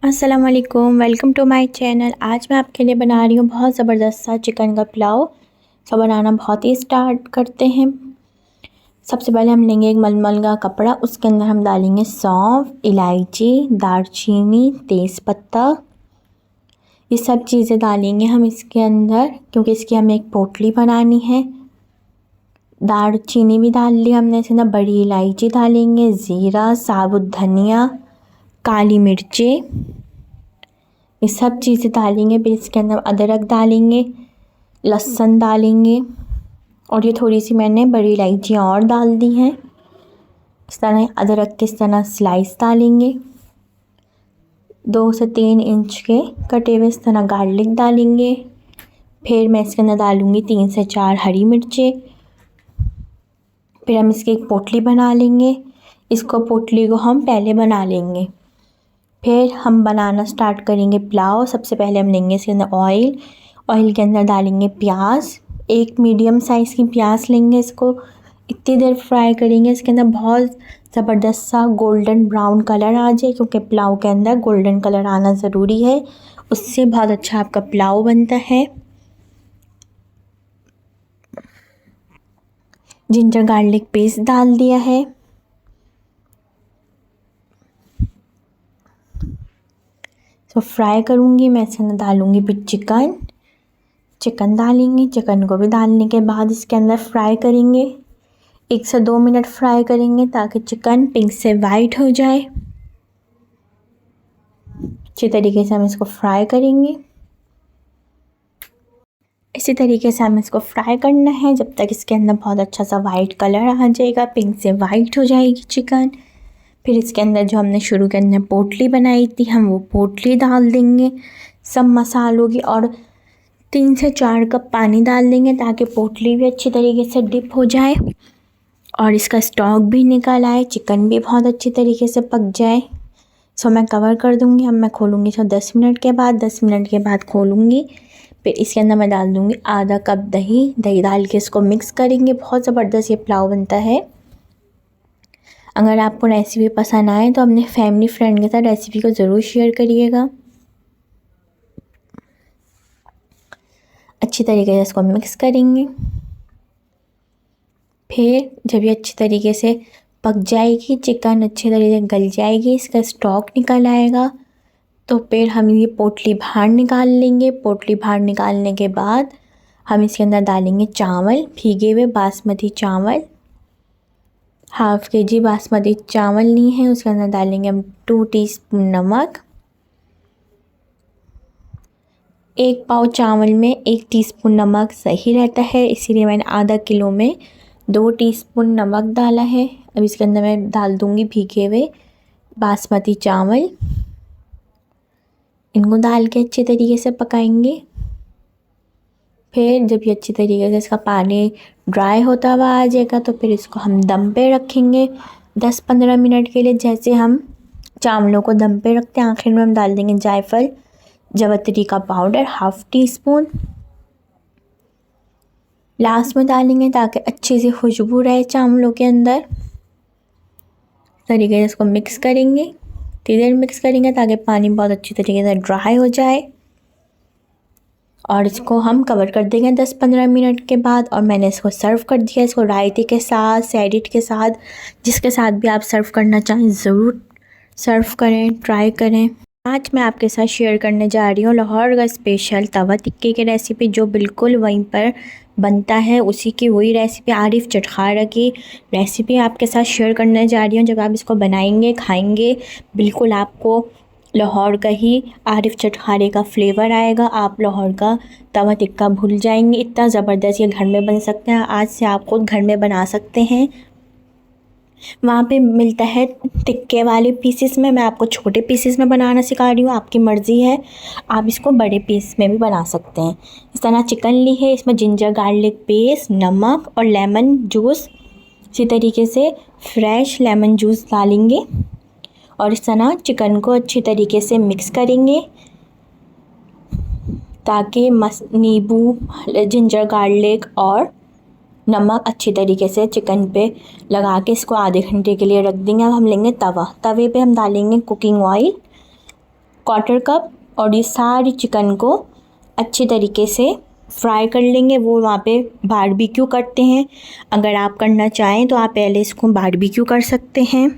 अस्सलाम वालेकुम, welcome to my channel. आज मैं आपके लिए बना रही हूँ बहुत ज़बरदस्त सा चिकन का पुलाव। तो बनाना बहुत ही स्टार्ट करते हैं। सबसे पहले हम लेंगे एक मलमल का कपड़ा, उसके अंदर हम डालेंगे सौंफ, इलायची, दालचीनी, तेज़पत्ता, ये सब चीज़ें डालेंगे हम इसके अंदर, क्योंकि इसकी हमें एक पोटली बनानी है। दालचीनी भी डाल ली हमने इसके अंदर, बड़ी इलायची डालेंगे, ज़ीरा, साबुत धनिया, काली मिर्चें, ये सब चीज़ें डालेंगे। फिर इसके अंदर अदरक डालेंगे, लहसुन डालेंगे, और ये थोड़ी सी मैंने बड़ी इलायचियाँ और डाल दी हैं। इस तरह अदरक के इस तरह स्लाइस डालेंगे। 2 से 3 इंच के कटे हुए इस तरह गार्लिक डालेंगे। फिर मैं इसके अंदर डालूँगी 3 से 4 हरी मिर्चें। फिर हम इसकी एक पोटली बना लेंगे। इसको पोटली को हम पहले बना लेंगे, फिर हम बनाना स्टार्ट करेंगे पुलाव। सबसे पहले हम लेंगे इसके अंदर ऑयल के अंदर डालेंगे प्याज। एक मीडियम साइज़ की प्याज लेंगे, इसको इतनी देर फ्राई करेंगे इसके अंदर बहुत ज़बरदस्त सा गोल्डन ब्राउन कलर आ जाए, क्योंकि पुलाव के अंदर गोल्डन कलर आना ज़रूरी है, उससे बहुत अच्छा आपका पुलाव बनता है। जिंजर गार्लिक पेस्ट डाल दिया है। तो फ्राई करूँगी मैं, इसके अंदर डालूँगी फिर चिकन डालेंगे। चिकन को भी डालने के बाद इसके अंदर फ्राई करेंगे, 1 से 2 मिनट फ्राई करेंगे ताकि चिकन पिंक से वाइट हो जाए। अच्छी तरीके से हम इसको फ्राई करेंगे। इसी तरीके से हमें इसको फ्राई करना है जब तक इसके अंदर बहुत अच्छा सा वाइट कलर आ जाएगा, पिंक से वाइट हो जाएगी चिकन। फिर इसके अंदर जो हमने शुरू के अंदर पोटली बनाई थी, हम वो पोटली डाल देंगे सब मसालों की, और 3 से 4 कप पानी डाल देंगे ताकि पोटली भी अच्छी तरीके से डिप हो जाए और इसका स्टॉक भी निकल आए, चिकन भी बहुत अच्छी तरीके से पक जाए। सो मैं कवर कर दूँगी। अब मैं खोलूँगी 10 मिनट के बाद, 10 मिनट के बाद खोलूँगी। फिर इसके अंदर मैं डाल दूँगी आधा कप दही डाल के इसको मिक्स करेंगे। बहुत ज़बरदस्त ये पुलाव बनता है। अगर आपको रेसिपी पसंद आए तो अपने फैमिली फ्रेंड के साथ रेसिपी को ज़रूर शेयर करिएगा। अच्छी तरीके से इसको मिक्स करेंगे। फिर जब ये अच्छी तरीके से पक जाएगी, चिकन अच्छी तरीके से गल जाएगी, इसका स्टॉक निकल आएगा, तो फिर हम ये पोटली बाहर निकाल लेंगे। पोटली बाहर निकालने के बाद हम इसके अंदर डालेंगे चावल, भीगे हुए बासमती चावल। हाफ़ kg बासमती चावल लिए हैं, उसके अंदर डालेंगे हम 2 टीस्पून नमक। 1 पाव चावल में 1 टीस्पून नमक सही रहता है, इसीलिए मैंने आधा किलो में 2 टीस्पून नमक डाला है। अब इसके अंदर मैं डाल दूँगी भीगे हुए बासमती चावल। इनको डाल के अच्छे तरीके से पकाएंगे। फिर जब ये अच्छी तरीके से इसका पानी ड्राई होता हुआ आ जाएगा, तो फिर इसको हम दम पे रखेंगे 10-15 मिनट के लिए। जैसे हम चावलों को दम पे रखते हैं, आखिर में हम डाल देंगे जायफल जवित्री का पाउडर 1/2 टीस्पून। लास्ट में डालेंगे ताकि अच्छी सी खुशबू रहे चावलों के अंदर। तरीके से इसको मिक्स करेंगे, धीरे धीरे मिक्स करेंगे ताकि पानी बहुत अच्छी तरीके से ड्राई हो जाए, और इसको हम कवर कर देंगे 10-15 मिनट के बाद। और मैंने इसको सर्व कर दिया। इसको रायते के साथ, सैलेड के साथ, जिसके साथ भी आप सर्व करना चाहें ज़रूर सर्व करें, ट्राई करें। आज मैं आपके साथ शेयर करने जा रही हूँ लाहौर का स्पेशल तवा टिक्की की रेसिपी, जो बिल्कुल वहीं पर बनता है, उसी की वही रेसिपी, आरिफ चटखारा की रेसिपी आपके साथ शेयर करने जा रही हूँ। जब आप इसको बनाएंगे, खाएंगे, बिल्कुल आपको लाहौर का ही आरिफ चटखारे का फ्लेवर आएगा। आप लाहौर का तवा टिक्का भूल जाएंगे, इतना ज़बरदस्त ये घर में बन सकते हैं। आज से आप खुद घर में बना सकते हैं। वहाँ पे मिलता है टिक्के वाले पीसेस में, मैं आपको छोटे पीसेस में बनाना सिखा रही हूँ, आपकी मर्ज़ी है, आप इसको बड़े पीस में भी बना सकते हैं। इस तरह चिकन ली है, इसमें जिंजर गार्लिक पेस्ट, नमक और लेमन जूस, इसी तरीके से फ्रेश लेमन जूस डालेंगे और इस तरह चिकन को अच्छी तरीके से मिक्स करेंगे ताकि नींबू, जिंजर गार्लिक और नमक अच्छी तरीके से चिकन पे लगा के इसको आधे घंटे के लिए रख देंगे। अब हम लेंगे तवे पे हम डालेंगे कुकिंग ऑयल। क्वार्टर कप और ये सारी चिकन को अच्छे तरीके से फ्राई कर लेंगे। वो वहाँ पे बारबेक्यू करते हैं, अगर आप करना चाहें तो आप पहले इसको बारबेक्यू कर सकते हैं।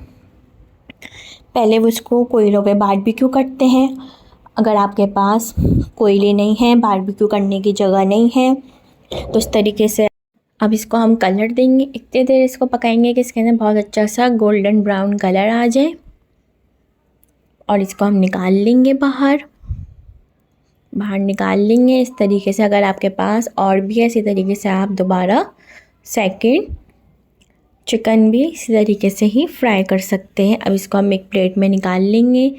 पहले वो इसको कोयलों पे बारबेक्यू करते हैं। अगर आपके पास कोयले नहीं हैं, बारबेक्यू करने की जगह नहीं है, तो इस तरीके से अब इसको हम कलर देंगे। इतनी देर इसको पकाएंगे कि इसके अंदर बहुत अच्छा सा गोल्डन ब्राउन कलर आ जाए और इसको हम निकाल लेंगे बाहर निकाल लेंगे इस तरीके से। अगर आपके पास और भी है इसी तरीके से आप दोबारा सेकंड चिकन भी इसी तरीके से ही फ्राई कर सकते हैं। अब इसको हम एक प्लेट में निकाल लेंगे।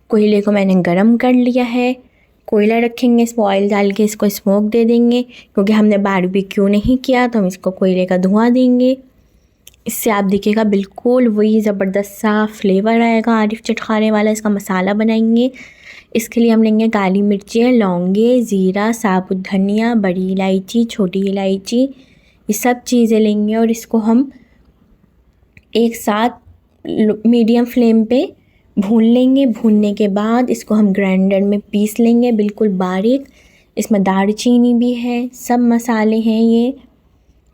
कोयले को मैंने गरम कर लिया है, कोयला रखेंगे, इसमें ऑयल डाल के इसको स्मोक दे देंगे। क्योंकि हमने बारबेक्यू नहीं किया तो हम इसको कोयले का धुआं देंगे। इससे आप देखिएगा बिल्कुल वही ज़बरदस्त सा फ्लेवर आएगा, आरिफ चटखाने वाला इसका मसाला बनाएंगे। इसके लिए हम लेंगे काली मिर्चें, लौंगे, ज़ीरा, साबुत धनिया, बड़ी इलायची, छोटी इलायची, ये सब चीज़ें लेंगे और इसको हम एक साथ मीडियम फ्लेम पे भून लेंगे। भूनने के बाद इसको हम ग्राइंडर में पीस लेंगे बिल्कुल बारीक। इसमें दालचीनी भी है, सब मसाले हैं ये।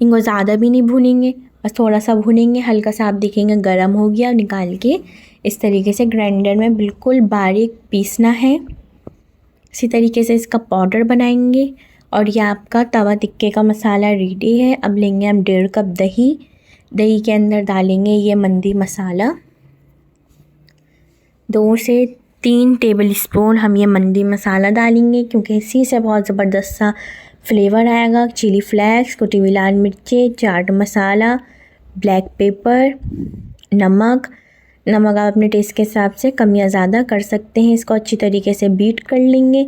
इनको ज़्यादा भी नहीं भूनेंगे, बस थोड़ा सा भूनेंगे, हल्का सा आप देखेंगे गरम हो गया। निकाल के इस तरीके से ग्राइंडर में बिल्कुल बारीक पीसना है। इसी तरीके से इसका पाउडर बनाएंगे और ये आपका तवा टिक्के का मसाला रेडी है। अब लेंगे हम 1.5 कप दही। दही के अंदर डालेंगे ये मंदी मसाला। 2 से 3 टेबल स्पून हम ये मंदी मसाला डालेंगे क्योंकि इसी से बहुत ज़बरदस्त सा फ्लेवर आएगा। चिली फ्लेक्स, कुटी हुई लाल मिर्चें, चाट मसाला, ब्लैक पेपर, नमक आप अपने टेस्ट के हिसाब से कम या ज़्यादा कर सकते हैं। इसको अच्छी तरीके से बीट कर लेंगे।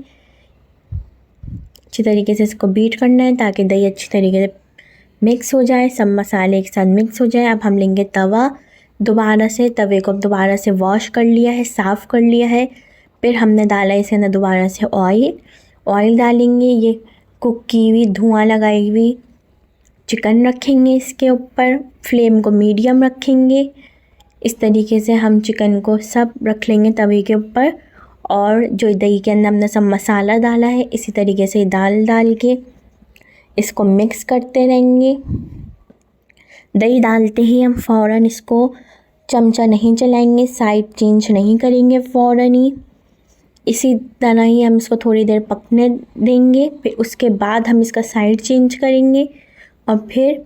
अच्छी तरीके से इसको बीट करना है ताकि दही अच्छी तरीके से मिक्स हो जाए, सब मसाले एक साथ मिक्स हो जाए। अब हम लेंगे तवा। तवे को दोबारा से वॉश कर लिया है, साफ़ कर लिया है। फिर हमने डाला इसके अंदर दोबारा से ऑयल डालेंगे। ये कुक की हुई धुआं लगाई हुई चिकन रखेंगे इसके ऊपर। फ्लेम को मीडियम रखेंगे। इस तरीके से हम चिकन को सब रख लेंगे तवे के ऊपर और जो दही के अंदर हमने सब मसाला डाला है इसी तरीके से डाल के इसको मिक्स करते रहेंगे। दही डालते ही हम फ़ौरन इसको चमचा नहीं चलाएंगे, साइड चेंज नहीं करेंगे फ़ौरन ही। इसी तरह ही हम इसको थोड़ी देर पकने देंगे। फिर उसके बाद हम इसका साइड चेंज करेंगे और फिर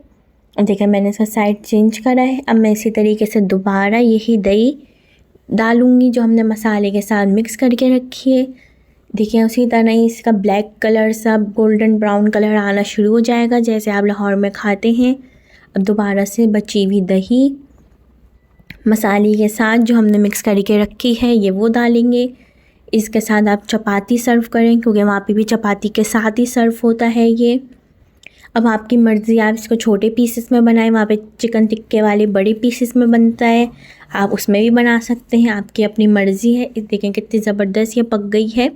देखिए मैंने इसका साइड चेंज करा है। अब मैं इसी तरीके से दोबारा यही दही डालूँगी जो हमने मसाले के साथ मिक्स करके रखी है। देखिए उसी तरह ही इसका ब्लैक कलर सा गोल्डन ब्राउन कलर आना शुरू हो जाएगा जैसे आप लाहौर में खाते हैं। अब दोबारा से बची हुई दही मसाले के साथ जो हमने मिक्स करके रखी है ये वो डालेंगे। इसके साथ आप चपाती सर्व करें क्योंकि वहाँ पे भी चपाती के साथ ही सर्व होता है ये। अब आपकी मर्ज़ी, आप इसको छोटे पीसेस में बनाएं, वहाँ पे चिकन टिक्के वाले बड़े पीसेस में बनता है, आप उसमें भी बना सकते हैं, आपकी अपनी मर्ज़ी है। देखें कितनी ज़बरदस्त ये पक गई है।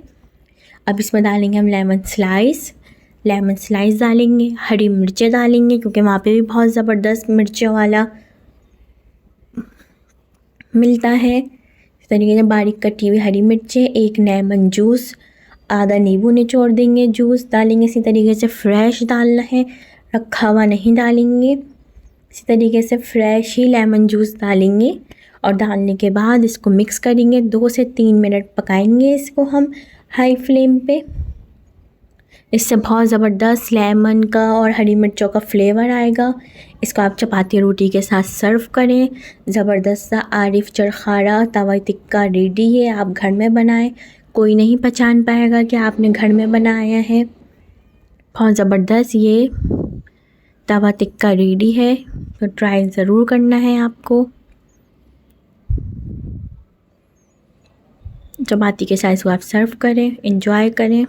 अब इसमें डालेंगे हम लेमन स्लाइस डालेंगे, हरी मिर्चें डालेंगे क्योंकि वहाँ पे भी बहुत ज़बरदस्त मिर्चों वाला मिलता है। इस तरीके से बारीक कटी हुई हरी मिर्चें, एक लेमन जूस, आधा नींबू निचोड़ देंगे, जूस डालेंगे। इसी तरीके से फ्रेश डालना है, रखा हुआ नहीं डालेंगे। इसी तरीके से फ्रेश ही लेमन जूस डालेंगे और डालने के बाद इसको मिक्स करेंगे। 2 से 3 मिनट पकाएंगे इसको हम हाई फ्लेम पे। इससे बहुत ज़बरदस्त लेमन का और हरी मिर्चों का फ्लेवर आएगा। इसको आप चपाती रोटी के साथ सर्व करें। ज़बरदस्त सा आरिफ चरखारा तवा टिक्का रेडी है। आप घर में बनाएं, कोई नहीं पहचान पाएगा कि आपने घर में बनाया है। बहुत ज़बरदस्त ये तवा टिक्का रेडी है, तो ट्राई ज़रूर करना है आपको। चपाती के साथ इसको आप सर्व करें, एंजॉय करें।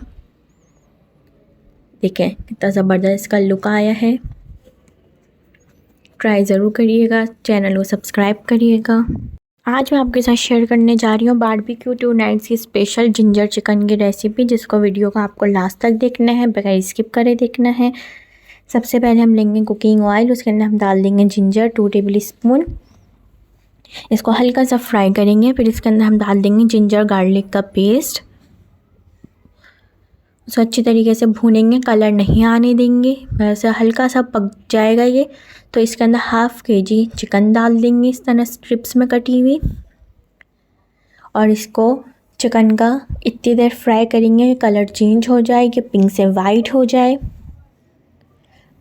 देखें कितना ज़बरदस्त इसका लुक आया है। ट्राई ज़रूर करिएगा, चैनल को सब्सक्राइब करिएगा। आज मैं आपके साथ शेयर करने जा रही हूँ बारबेक्यू टू नाइट्स की स्पेशल जिंजर चिकन की रेसिपी, जिसको वीडियो को आपको लास्ट तक देखना है, बगैर स्किप करे देखना है। सबसे पहले हम लेंगे कुकिंग ऑयल, उसके अंदर हम डाल देंगे जिंजर 2 टेबल स्पून। इसको हल्का सा फ्राई करेंगे। फिर इसके अंदर हम डाल देंगे जिंजर गार्लिक का पेस्ट उसको अच्छी तरीके से भूनेंगे, कलर नहीं आने देंगे। वैसे हल्का सा पक जाएगा ये तो इसके अंदर हाफ़ kg चिकन डाल देंगे इस तरह स्ट्रिप्स में कटी हुई, और इसको चिकन का इतनी देर फ्राई करेंगे कलर चेंज हो जाए कि पिंक से वाइट हो जाए।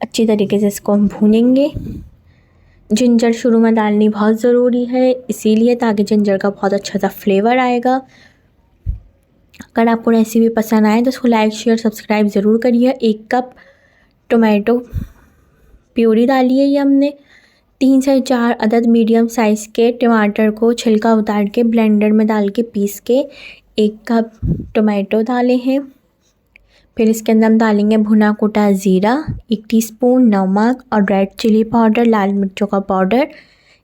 अच्छी तरीके से इसको हम भूनेंगे। जिंजर शुरू में डालनी बहुत ज़रूरी है, इसीलिए ताकि जिंजर का बहुत अच्छा सा फ्लेवर आएगा। अगर आपको रेसिपी पसंद आए तो उसको लाइक शेयर सब्सक्राइब ज़रूर करिए। 1 कप टोमेटो प्यूरी डाली है ये हमने। 3 से 4 अदद मीडियम साइज़ के टमाटर को छिलका उतार के ब्लेंडर में डाल के पीस के 1 कप टोमेटो डाले हैं। फिर इसके अंदर हम डालेंगे भुना कुटा ज़ीरा, 1 टीस्पून नमक और रेड चिली पाउडर, लाल मिर्चों का पाउडर।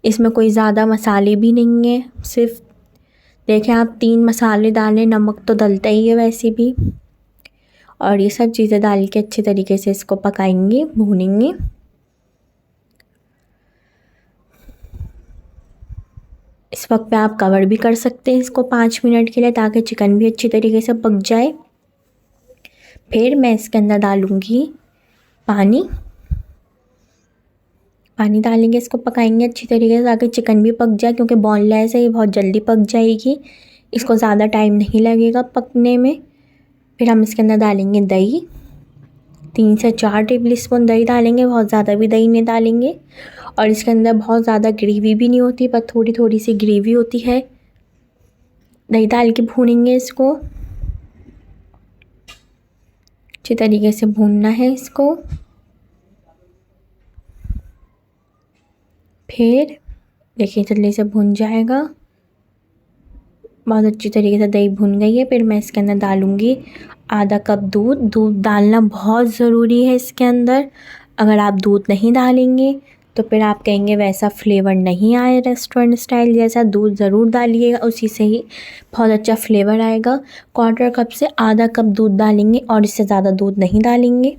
इसमें कोई ज़्यादा मसाले भी नहीं है, सिर्फ देखें आप 3 मसाले डालें, नमक तो डलता ही है वैसे भी। और ये सब चीज़ें डाल के अच्छे तरीके से इसको पकाएंगे, भूनेंगे। इस वक्त पे आप कवर भी कर सकते हैं इसको 5 मिनट के लिए, ताकि चिकन भी अच्छी तरीके से पक जाए। फिर मैं इसके अंदर डालूँगी पानी डालेंगे, इसको पकाएंगे अच्छी तरीके से ताकि चिकन भी पक जाए, क्योंकि बोनलेस है ये बहुत जल्दी पक जाएगी, इसको ज़्यादा टाइम नहीं लगेगा पकने में। फिर हम इसके अंदर डालेंगे दही, 3 से 4 टेबल स्पून दही डालेंगे, बहुत ज़्यादा भी दही नहीं डालेंगे। और इसके अंदर बहुत ज़्यादा ग्रेवी भी नहीं होती, पर थोड़ी थोड़ी सी ग्रेवी होती है। दही डाल के भूनेंगे इसको, अच्छी तरीके से भूनना है इसको। फिर देखिए जल्दी से भुन जाएगा, बहुत अच्छी तरीके से दही भुन गई है। फिर मैं इसके अंदर डालूँगी आधा कप दूध डालना बहुत ज़रूरी है इसके अंदर। अगर आप दूध नहीं डालेंगे तो फिर आप कहेंगे वैसा फ्लेवर नहीं आया रेस्टोरेंट स्टाइल जैसा। दूध ज़रूर डालिएगा, उसी से ही बहुत अच्छा फ्लेवर आएगा। 1/4 कप से आधा कप दूध डालेंगे और इससे ज़्यादा दूध नहीं डालेंगे।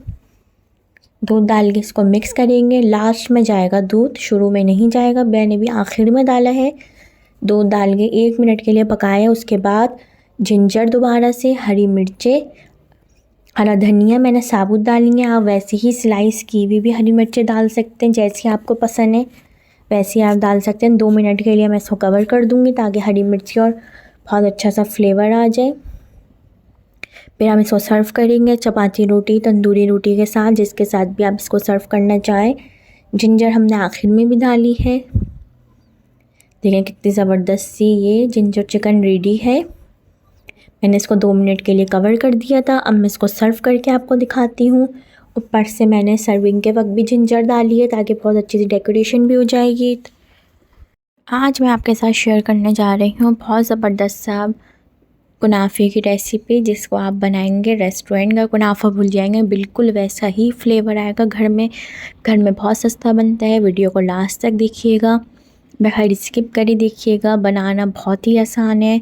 दूध डाल के इसको मिक्स करेंगे, लास्ट में जाएगा दूध, शुरू में नहीं जाएगा, मैंने भी आखिर में डाला है। दूध डाल के 1 मिनट के लिए पकाया। उसके बाद जिंजर दोबारा से, हरी मिर्चें, हरा धनिया मैंने साबुत डाली है। आप वैसे ही स्लाइस की हुई भी हरी मिर्चें डाल सकते हैं, जैसी आपको पसंद है वैसे आप डाल सकते हैं। 2 मिनट के लिए मैं इसको कवर कर दूँगी ताकि हरी मिर्ची और बहुत अच्छा सा फ्लेवर आ जाए। फिर हम इसको सर्व करेंगे चपाती रोटी, तंदूरी रोटी के साथ, जिसके साथ भी आप इसको सर्व करना चाहें। जिंजर हमने आखिर में भी डाली है। देखें कितनी ज़बरदस्त सी ये जिंजर चिकन रेडी है। मैंने इसको 2 मिनट के लिए कवर कर दिया था। अब मैं इसको सर्व करके आपको दिखाती हूँ। ऊपर से मैंने सर्विंग के वक्त भी जिंजर डाली है ताकि बहुत अच्छी सी डेकोरेशन भी हो जाएगी। आज मैं आपके साथ शेयर करने जा रही हूँ बहुत ज़बरदस्त सा कुनाफे की रेसिपी, जिसको आप बनाएंगे रेस्टोरेंट का कुनाफा भूल जाएंगे, बिल्कुल वैसा ही फ्लेवर आएगा। घर में बहुत सस्ता बनता है। वीडियो को लास्ट तक देखिएगा, बगैर स्किप करे देखिएगा। बनाना बहुत ही आसान है।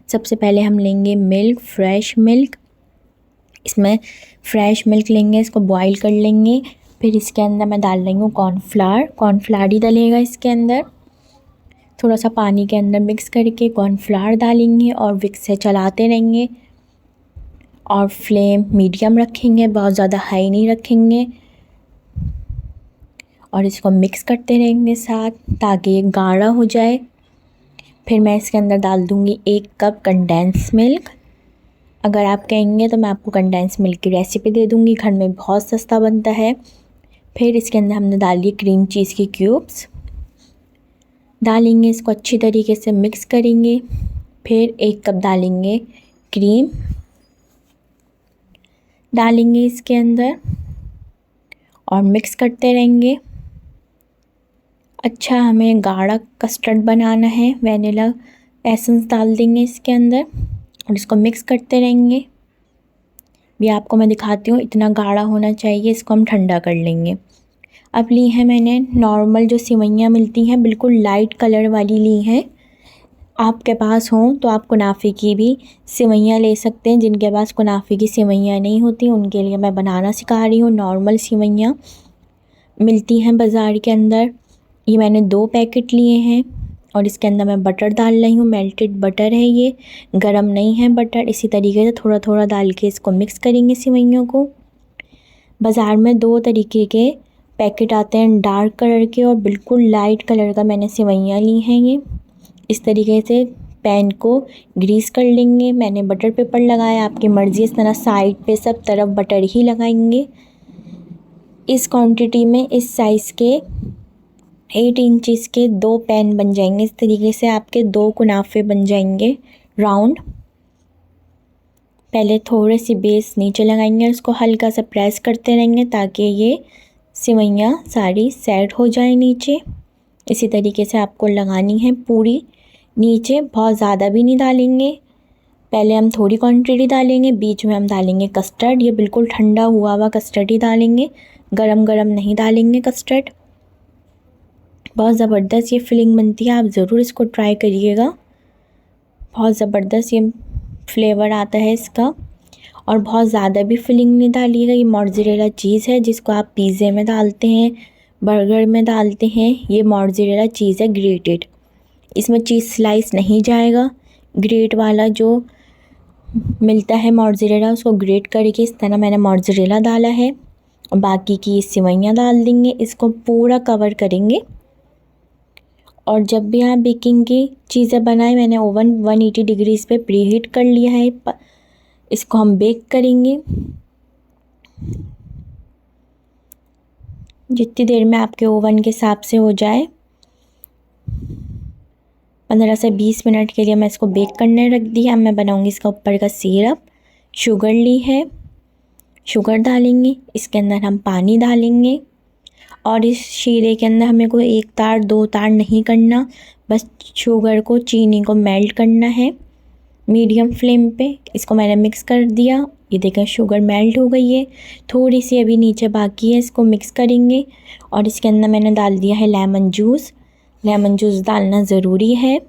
सबसे पहले हम लेंगे मिल्क, फ्रेश मिल्क। इसमें फ्रेश मिल्क लेंगे, इसको बॉईल कर लेंगे। फिर इसके अंदर मैं डाल रही हूँ कॉर्नफ्लावर ही डलेगा इसके अंदर। थोड़ा सा पानी के अंदर मिक्स करके कॉर्नफ्लावर डालेंगे और विक्स से चलाते रहेंगे और फ्लेम मीडियम रखेंगे, बहुत ज़्यादा हाई नहीं रखेंगे। और इसको मिक्स करते रहेंगे साथ ताकि ये गाढ़ा हो जाए। फिर मैं इसके अंदर डाल दूँगी 1 कप कंडेंस मिल्क। अगर आप कहेंगे तो मैं आपको कंडेंस मिल्क की रेसिपी दे दूँगी, घर में बहुत सस्ता बनता है। फिर इसके अंदर हमने डाल दी क्रीम चीज़ की क्यूब्स डालेंगे, इसको अच्छी तरीके से मिक्स करेंगे। फिर 1 कप डालेंगे क्रीम डालेंगे इसके अंदर और मिक्स करते रहेंगे। अच्छा, हमें गाढ़ा कस्टर्ड बनाना है, वैनिला एसेंस डाल देंगे इसके अंदर और इसको मिक्स करते रहेंगे। भी आपको मैं दिखाती हूँ, इतना गाढ़ा होना चाहिए। इसको हम ठंडा कर लेंगे। अब ली है मैंने नॉर्मल जो सेवइयाँ मिलती हैं, बिल्कुल लाइट कलर वाली ली हैं। आपके पास हों तो आप कुनाफे की भी सेवइयाँ ले सकते हैं। जिनके पास कुनाफे की सेवइयाँ नहीं होती उनके लिए मैं बनाना सिखा रही हूँ। नॉर्मल सेवइयाँ मिलती हैं बाज़ार के अंदर, ये मैंने 2 पैकेट लिए हैं। और इसके अंदर मैं बटर डाल रही हूँ। मेल्टेड बटर है ये, गरम नहीं है बटर। इसी तरीके से थोड़ा थोड़ा डाल के इसको मिक्स करेंगे सेवइयों को। बाज़ार में 2 तरीके के पैकेट आते हैं, डार्क कलर के और बिल्कुल लाइट कलर का। मैंने सेवइयाँ ली हैं ये। इस तरीके से पैन को ग्रीस कर लेंगे। मैंने बटर पेपर लगाया, आपकी मर्ज़ी। इस तरह साइड पे सब तरफ बटर ही लगाएंगे। इस क्वांटिटी में इस साइज़ के 8 इंचज़ के 2 पैन बन जाएंगे। इस तरीके से आपके 2 कुनाफे बन जाएंगे राउंड। पहले थोड़े सी बेस नीचे लगाएंगे, उसको हल्का सा प्रेस करते रहेंगे ताकि ये सेवइयाँ सारी सेट हो जाए नीचे। इसी तरीके से आपको लगानी है पूरी नीचे, बहुत ज़्यादा भी नहीं डालेंगे। पहले हम थोड़ी क्वांटिटी डालेंगे, बीच में हम डालेंगे कस्टर्ड। ये बिल्कुल ठंडा हुआ कस्टर्ड ही डालेंगे, गरम गरम नहीं डालेंगे कस्टर्ड। बहुत ज़बरदस्त ये फिलिंग बनती है, आप ज़रूर इसको ट्राई करिएगा। बहुत ज़बरदस्त ये फ्लेवर आता है इसका। और बहुत ज़्यादा भी फिलिंग नहीं डालिएगा। ये मोज़रेला चीज़ है जिसको आप पिज़्ज़े में डालते हैं, बर्गर में डालते हैं। ये मोज़रेला चीज़ है ग्रेटेड, इसमें चीज़ स्लाइस नहीं जाएगा। ग्रेट वाला जो मिलता है मोज़रेला, उसको ग्रेट करके इस तरह मैंने मोज़रेला डाला है। और बाकी की सेवइयाँ डाल देंगे, इसको पूरा कवर करेंगे। और जब भी आप बेकिंग की चीज़ें बनाएं, मैंने ओवन 180 डिग्रीज़ पे प्रीहीट कर लिया है। इसको हम बेक करेंगे जितनी देर में आपके ओवन के हिसाब से हो जाए। 15 से 20 मिनट के लिए मैं इसको बेक करने रख दिया। अब मैं बनाऊंगी इसका ऊपर का सिरप। शुगर ली है, शुगर डालेंगे, इसके अंदर हम पानी डालेंगे। और इस शीरे के अंदर हमें कोई 1 तार 2 तार नहीं करना, बस शुगर को, चीनी को मेल्ट करना है मीडियम फ्लेम पे। इसको मैंने मिक्स कर दिया, ये देखें शुगर मेल्ट हो गई है। थोड़ी सी अभी नीचे बाकी है, इसको मिक्स करेंगे। और इसके अंदर मैंने डाल दिया है लेमन जूस। लेमन जूस डालना ज़रूरी है।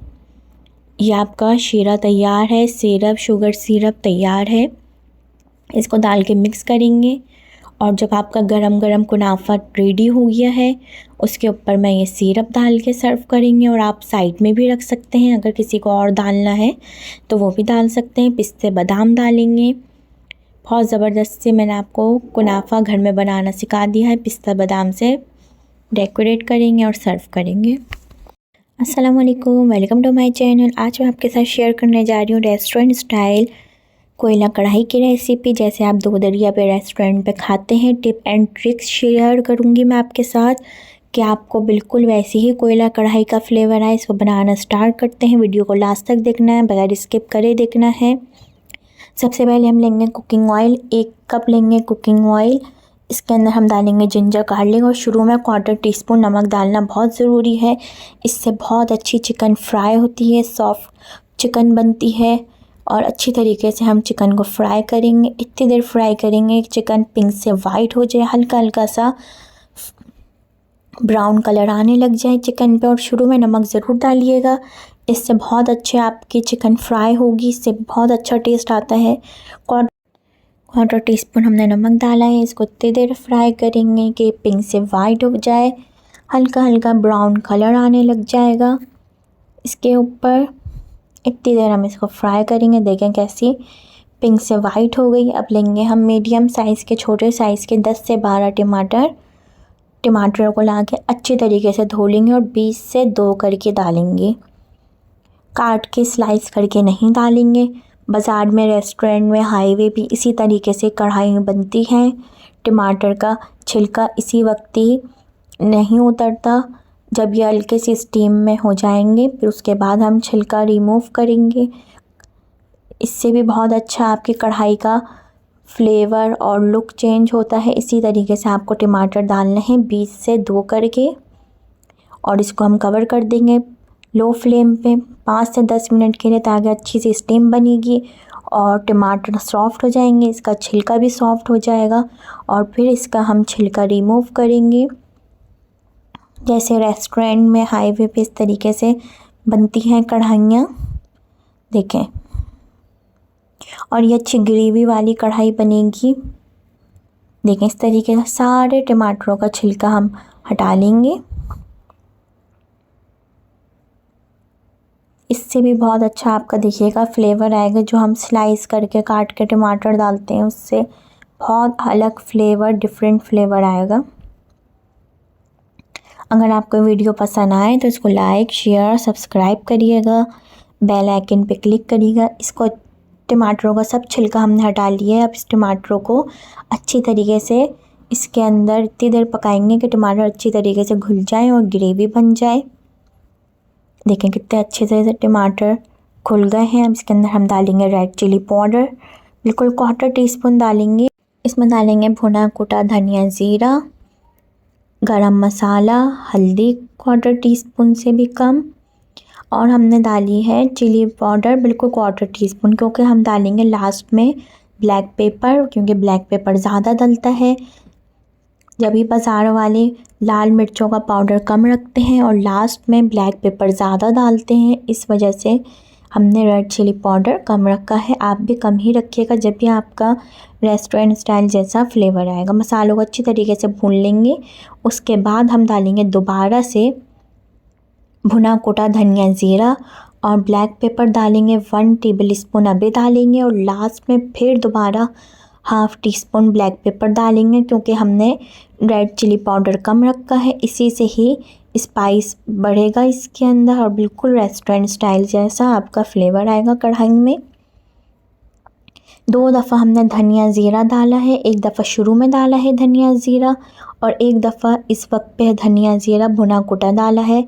ये आपका शीरा तैयार है, सिरप शुगर सिरप तैयार है। इसको डाल के मिक्स करेंगे। और जब आपका गरम गरम कुनाफा रेडी हो गया है, उसके ऊपर मैं ये सिरप डाल के सर्व करेंगे। और आप साइड में भी रख सकते हैं, अगर किसी को और डालना है तो वो भी डाल सकते हैं। पिस्ते बादाम डालेंगे। बहुत ज़बरदस्त से मैंने आपको कुनाफा घर में बनाना सिखा दिया है। पिस्ता बादाम से डेकोरेट करेंगे और सर्व करेंगे। अस्सलाम वालेकुम, वेलकम टू माय चैनल। आज मैं आपके साथ शेयर करने जा रही हूँ रेस्टोरेंट स्टाइल कोयला कढ़ाई की रेसिपी। जैसे आप दो दरिया पे रेस्टोरेंट पे खाते हैं, टिप एंड ट्रिक्स शेयर करूँगी मैं आपके साथ कि आपको बिल्कुल वैसी ही कोयला कढ़ाई का फ्लेवर आए। इसको बनाना स्टार्ट करते हैं। वीडियो को लास्ट तक देखना है, बगैर स्किप करे देखना है। सबसे पहले हम लेंगे कुकिंग ऑयल, 1 कप लेंगे कुकिंग ऑयल। इसके अंदर हम डालेंगे जिंजर गार्लिक और शुरू में 1/4 टीस्पून नमक डालना बहुत ज़रूरी है। इससे बहुत अच्छी चिकन फ्राई होती है, सॉफ्ट चिकन बनती है। और अच्छी तरीके से हम चिकन को फ्राई करेंगे। इतनी देर फ्राई करेंगे कि चिकन पिंक से वाइट हो जाए, हल्का हल्का सा ब्राउन कलर आने लग जाए चिकन पे। और शुरू में नमक ज़रूर डालिएगा, इससे बहुत अच्छे आपकी चिकन फ्राई होगी, इससे बहुत अच्छा टेस्ट आता है। 1/4 टीस्पून हमने नमक डाला है। इसको इतनी देर फ्राई करेंगे कि पिंक से वाइट हो जाए, हल्का हल्का ब्राउन कलर आने लग जाएगा इसके ऊपर। इतनी देर हम इसको फ्राई करेंगे। देखें कैसी पिंक से वाइट हो गई। अब लेंगे हम मीडियम साइज़ के, छोटे साइज़ के 10 से 12 टमाटर को ला के अच्छी तरीके से धो लेंगे और 20 से 2 करके डालेंगे। काट के स्लाइस करके नहीं डालेंगे। बाज़ार में, रेस्टोरेंट में, हाईवे भी इसी तरीके से कढ़ाई बनती हैं। टमाटर का छिलका इसी वक्त ही नहीं उतरता, जब ये हल्के से स्टीम में हो जाएंगे, फिर उसके बाद हम छिलका रिमूव करेंगे। इससे भी बहुत अच्छा आपकी कढ़ाई का फ्लेवर और लुक चेंज होता है। इसी तरीके से आपको टमाटर डालने हैं 20 से 2 करके। और इसको हम कवर कर देंगे लो फ्लेम पे 5 से 10 मिनट के लिए, ताकि अच्छी सी स्टीम बनेगी और टमाटर सॉफ्ट हो जाएंगे, इसका छिलका भी सॉफ्ट हो जाएगा। और फिर इसका हम छिलका रिमूव करेंगे। जैसे रेस्टोरेंट में, हाईवे पे इस तरीके से बनती हैं कढ़ाइयाँ, देखें। और ये अच्छी ग्रेवी वाली कढ़ाई बनेगी। देखें इस तरीके से सारे टमाटरों का छिलका हम हटा लेंगे। इससे भी बहुत अच्छा आपका देखिएगा फ्लेवर आएगा। जो हम स्लाइस करके काट के टमाटर डालते हैं उससे बहुत अलग फ्लेवर, डिफरेंट फ्लेवर आएगा। अगर आपको वीडियो पसंद आए तो इसको लाइक, शेयर, सब्सक्राइब करिएगा, बेल आइकन पे क्लिक करिएगा। इसको टमाटरों का सब छिलका हमने हटा लिया है। अब इस टमाटरों को अच्छी तरीके से इसके अंदर इतनी देर पकाएंगे कि टमाटर अच्छी तरीके से घुल जाए और ग्रेवी बन जाए। देखें कितने अच्छे से टमाटर घुल गए हैं। अब इसके अंदर हम डालेंगे रेड चिली पाउडर, बिल्कुल 1/4 टीस्पून डालेंगे। इसमें डालेंगे भुना कुटा धनिया, ज़ीरा, गरम मसाला, हल्दी 1/4 टीस्पून से भी कम, और हमने डाली है चिली पाउडर बिल्कुल 1/4 टीस्पून, क्योंकि हम डालेंगे लास्ट में ब्लैक पेपर, क्योंकि ब्लैक पेपर ज़्यादा डलता है। जब भी बाज़ार वाले लाल मिर्चों का पाउडर कम रखते हैं और लास्ट में ब्लैक पेपर ज़्यादा डालते हैं, इस वजह से हमने रेड चिली पाउडर कम रखा है। आप भी कम ही रखिएगा जब भी आपका रेस्टोरेंट स्टाइल जैसा फ्लेवर आएगा। मसालों को अच्छी तरीके से भून लेंगे। उसके बाद हम डालेंगे दोबारा से भुना कुटा धनिया, ज़ीरा और ब्लैक पेपर डालेंगे 1 टेबलस्पून अभी डालेंगे, और लास्ट में फिर दोबारा 1/2 टीस्पून ब्लैक पेपर डालेंगे, क्योंकि हमने रेड चिली पाउडर कम रखा है। इसी से ही स्पाइस बढ़ेगा इसके अंदर और बिल्कुल रेस्टोरेंट स्टाइल जैसा आपका फ्लेवर आएगा कढ़ाई में। 2 दफ़ा हमने धनिया ज़ीरा डाला है, 1 दफ़ा शुरू में डाला है धनिया ज़ीरा, और 1 दफ़ा इस वक्त पे धनिया ज़ीरा भुना कुटा डाला है।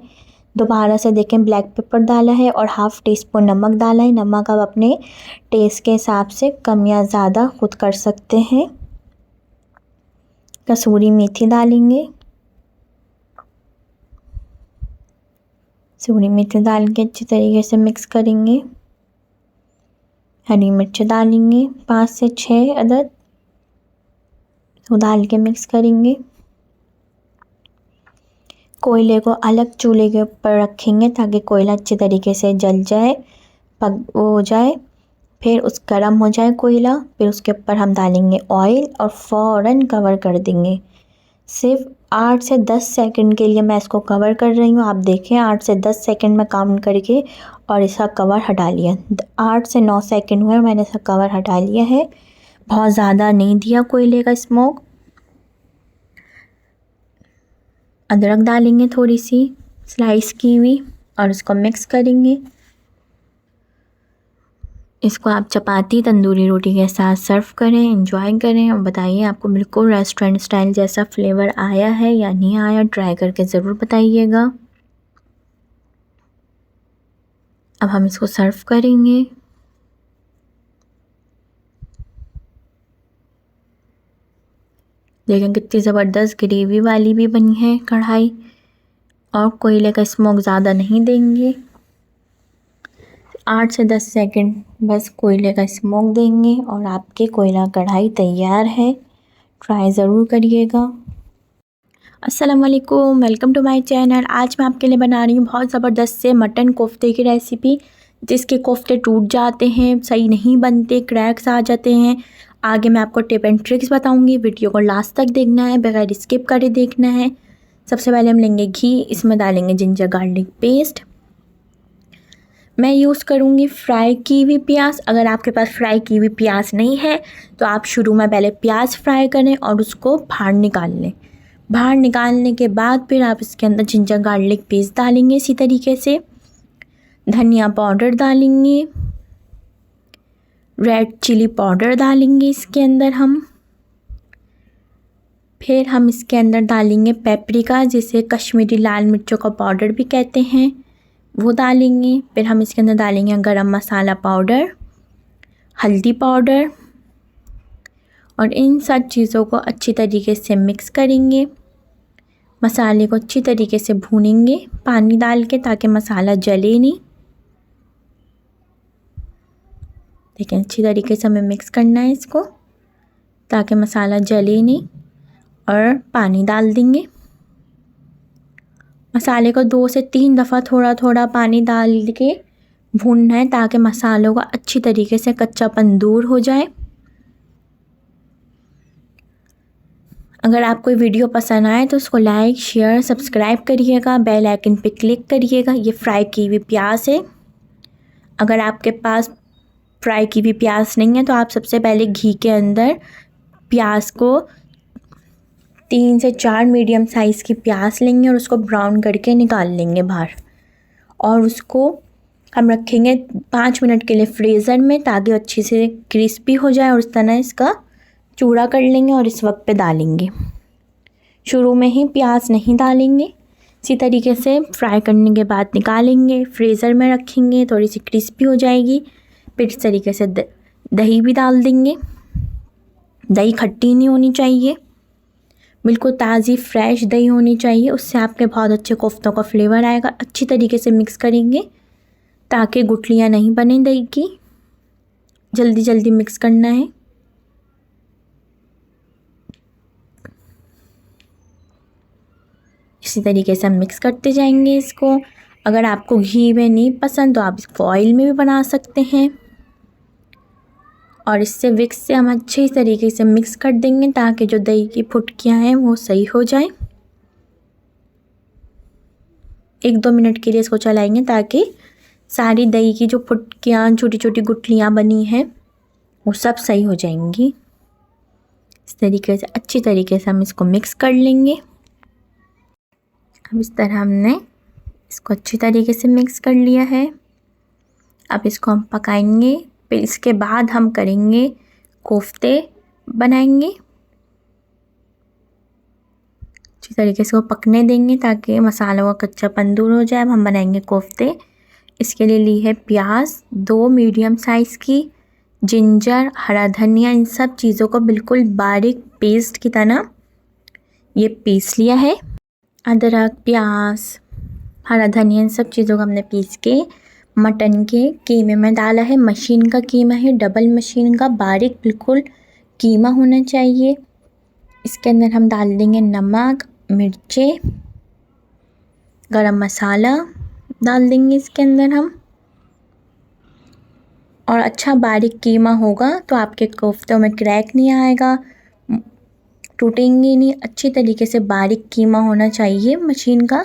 दोबारा से देखें ब्लैक पेपर डाला है और 1/2 टीस्पून नमक डाला है। नमक आप अपने टेस्ट के हिसाब से कम या ज़्यादा खुद कर सकते हैं। कसूरी मेथी डालेंगे, कसूरी मेथी डाल के अच्छी तरीके से मिक्स करेंगे। हरी मिर्च डालेंगे 5 से 6 अदद, तो डाल के मिक्स करेंगे। कोयले को अलग चूल्हे के ऊपर रखेंगे ताकि कोयला अच्छी तरीके से जल जाए, पक हो जाए। फिर उस गर्म हो जाए कोयला, फिर उसके ऊपर हम डालेंगे ऑयल और फ़ौरन कवर कर देंगे। सिर्फ 8 से 10 सेकंड के लिए मैं इसको कवर कर रही हूँ। आप देखें 8 से 10 सेकंड में काउंट करके और इसका कवर हटा लिया। 8 से 9 सेकंड हुए और मैंने इसका कवर हटा लिया है। बहुत ज़्यादा नहीं दिया कोयले का स्मोक। अदरक डालेंगे थोड़ी सी स्लाइस की हुई और इसको मिक्स करेंगे। इसको आप चपाती, तंदूरी रोटी के साथ सर्व करें, एंजॉय करें और बताइए आपको बिल्कुल रेस्टोरेंट स्टाइल जैसा फ्लेवर आया है या नहीं आया। ट्राई करके ज़रूर बताइएगा। अब हम इसको सर्व करेंगे। देखें कितनी ज़बरदस्त ग्रेवी वाली भी बनी है कढ़ाई, और कोयले का स्मोक ज़्यादा नहीं देंगे। 8 से 10 सेकंड बस कोयले का स्मोक देंगे और आपके कोयला कढ़ाई तैयार है। ट्राई ज़रूर करिएगा। अस्सलाम वालेकुम, वेलकम टू माय चैनल। आज मैं आपके लिए बना रही हूँ बहुत ज़बरदस्त से मटन कोफ्ते की रेसिपी, जिसके कोफ्ते टूट जाते हैं, सही नहीं बनते, क्रैक्स आ जाते हैं। आगे मैं आपको टिप एंड ट्रिक्स बताऊंगी। वीडियो को लास्ट तक देखना है, बगैर स्किप करे देखना है। सबसे पहले हम लेंगे घी, इसमें डालेंगे जिंजर गार्लिक पेस्ट। मैं यूज़ करूँगी फ्राई की हुई प्याज। अगर आपके पास फ्राई की हुई प्याज नहीं है तो आप शुरू में पहले प्याज फ्राई करें और उसको बाहर निकाल लें। बाहर निकालने के बाद फिर आप इसके अंदर जिंजर गार्लिक पेस्ट डालेंगे। इसी तरीके से धनिया पाउडर डालेंगे, रेड चिली पाउडर डालेंगे इसके अंदर हम। फिर हम इसके अंदर डालेंगे पेपरिका, जिसे कश्मीरी लाल मिर्चों का पाउडर भी कहते हैं, वो डालेंगे। फिर हम इसके अंदर डालेंगे गरम मसाला पाउडर, हल्दी पाउडर, और इन सब चीज़ों को अच्छी तरीके से मिक्स करेंगे। मसाले को अच्छी तरीके से भूनेंगे पानी डाल के, ताकि मसाला जले नहीं। देखिए अच्छी तरीके से हमें मिक्स करना है इसको, ताकि मसाला जले नहीं, और पानी डाल देंगे। मसाले को 2 से 3 दफ़ा थोड़ा थोड़ा पानी डाल के भूनना है, ताकि मसालों का अच्छी तरीके से कच्चापन दूर हो जाए। अगर आपको वीडियो पसंद आए तो उसको लाइक, शेयर, सब्सक्राइब करिएगा, बेल आइकन पे क्लिक करिएगा। ये फ्राई की हुई प्याज है, अगर आपके पास फ्राई की हुई प्याज नहीं है तो आप सबसे पहले घी के अंदर प्याज को 3 से 4 मीडियम साइज़ की प्याज लेंगे और उसको ब्राउन करके निकाल लेंगे बाहर, और उसको हम रखेंगे 5 मिनट के लिए फ्रीज़र में ताकि अच्छे से क्रिस्पी हो जाए, और उस तरह इसका चूड़ा कर लेंगे और इस वक्त पे डालेंगे। शुरू में ही प्याज नहीं डालेंगे, इसी तरीके से फ्राई करने के बाद निकालेंगे, फ्रीज़र में रखेंगे, थोड़ी सी क्रिस्पी हो जाएगी। फिर इस तरीके से दही भी डाल देंगे। दही खट्टी नहीं होनी चाहिए, बिल्कुल ताज़ी फ्रेश दही होनी चाहिए, उससे आपके बहुत अच्छे कोफ्तों का फ्लेवर आएगा। अच्छी तरीके से मिक्स करेंगे ताकि गुठलियाँ नहीं बने दही की। जल्दी जल्दी मिक्स करना है। इसी तरीके से हम मिक्स करते जाएंगे इसको। अगर आपको घी में नहीं पसंद तो आप इसको ऑयल में भी बना सकते हैं, और इससे विक्स से हम अच्छे तरीके से मिक्स कर देंगे ताकि जो दही की फुटकियाँ हैं वो सही हो जाए। 1-2 मिनट के लिए इसको चलाएंगे ताकि सारी दही की जो फुटकियाँ, छोटी छोटी गुठलियाँ बनी हैं वो सब सही हो जाएंगी। इस तरीके से अच्छी तरीके से हम इसको मिक्स कर लेंगे। अब इस तरह हमने इसको अच्छी तरीके से मिक्स कर लिया है। अब इसको हम पकाएंगे, फिर इसके बाद हम करेंगे कोफ्ते बनाएंगे। अच्छी तरीके से वो पकने देंगे ताकि मसालों का कच्चापन दूर हो जाए। अब हम बनाएंगे कोफ्ते। इसके लिए ली है प्याज 2 मीडियम साइज़ की, जिंजर, हरा धनिया, इन सब चीज़ों को बिल्कुल बारीक पेस्ट की तरह ये पीस लिया है। अदरक, प्याज, हरा धनिया, इन सब चीज़ों को हमने पीस के मटन के कीमे में डाला है। मशीन का कीमा है, डबल मशीन का, बारीक बिल्कुल कीमा होना चाहिए। इसके अंदर हम डाल देंगे नमक, मिर्चें, गरम मसाला डाल देंगे इसके अंदर हम। और अच्छा बारीक कीमा होगा तो आपके कोफ्तों में क्रैक नहीं आएगा, टूटेंगे नहीं। अच्छी तरीके से बारीक कीमा होना चाहिए मशीन का।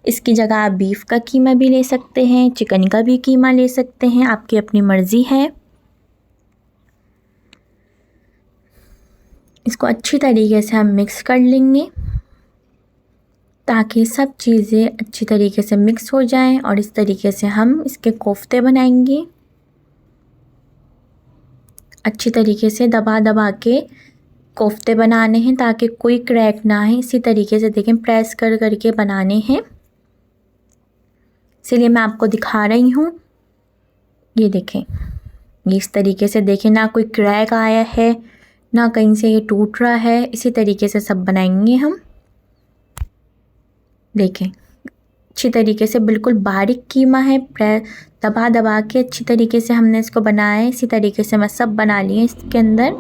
इसकी जगह आप बीफ का कीमा भी ले सकते हैं, चिकन का भी कीमा ले सकते हैं, आपकी अपनी मर्ज़ी है। इसको अच्छी तरीके से हम मिक्स कर लेंगे ताकि सब चीज़ें अच्छी तरीके से मिक्स हो जाएं, और इस तरीके से हम इसके कोफ्ते बनाएंगे। अच्छी तरीके से दबा दबा के कोफ्ते बनाने हैं ताकि कोई क्रैक ना आए। इसी तरीके से देखें, प्रेस कर करके बनाने हैं, इसीलिए मैं आपको दिखा रही हूँ। ये देखें, ये इस तरीके से देखें, ना कोई क्रैक आया है ना कहीं से ये टूट रहा है। इसी तरीके से सब बनाएंगे हम। देखें, अच्छी तरीके से बिल्कुल बारीक कीमा है, दबा दबा के अच्छी तरीके से हमने इसको बनाया है। इसी तरीके से मैं सब बना लिए इसके अंदर।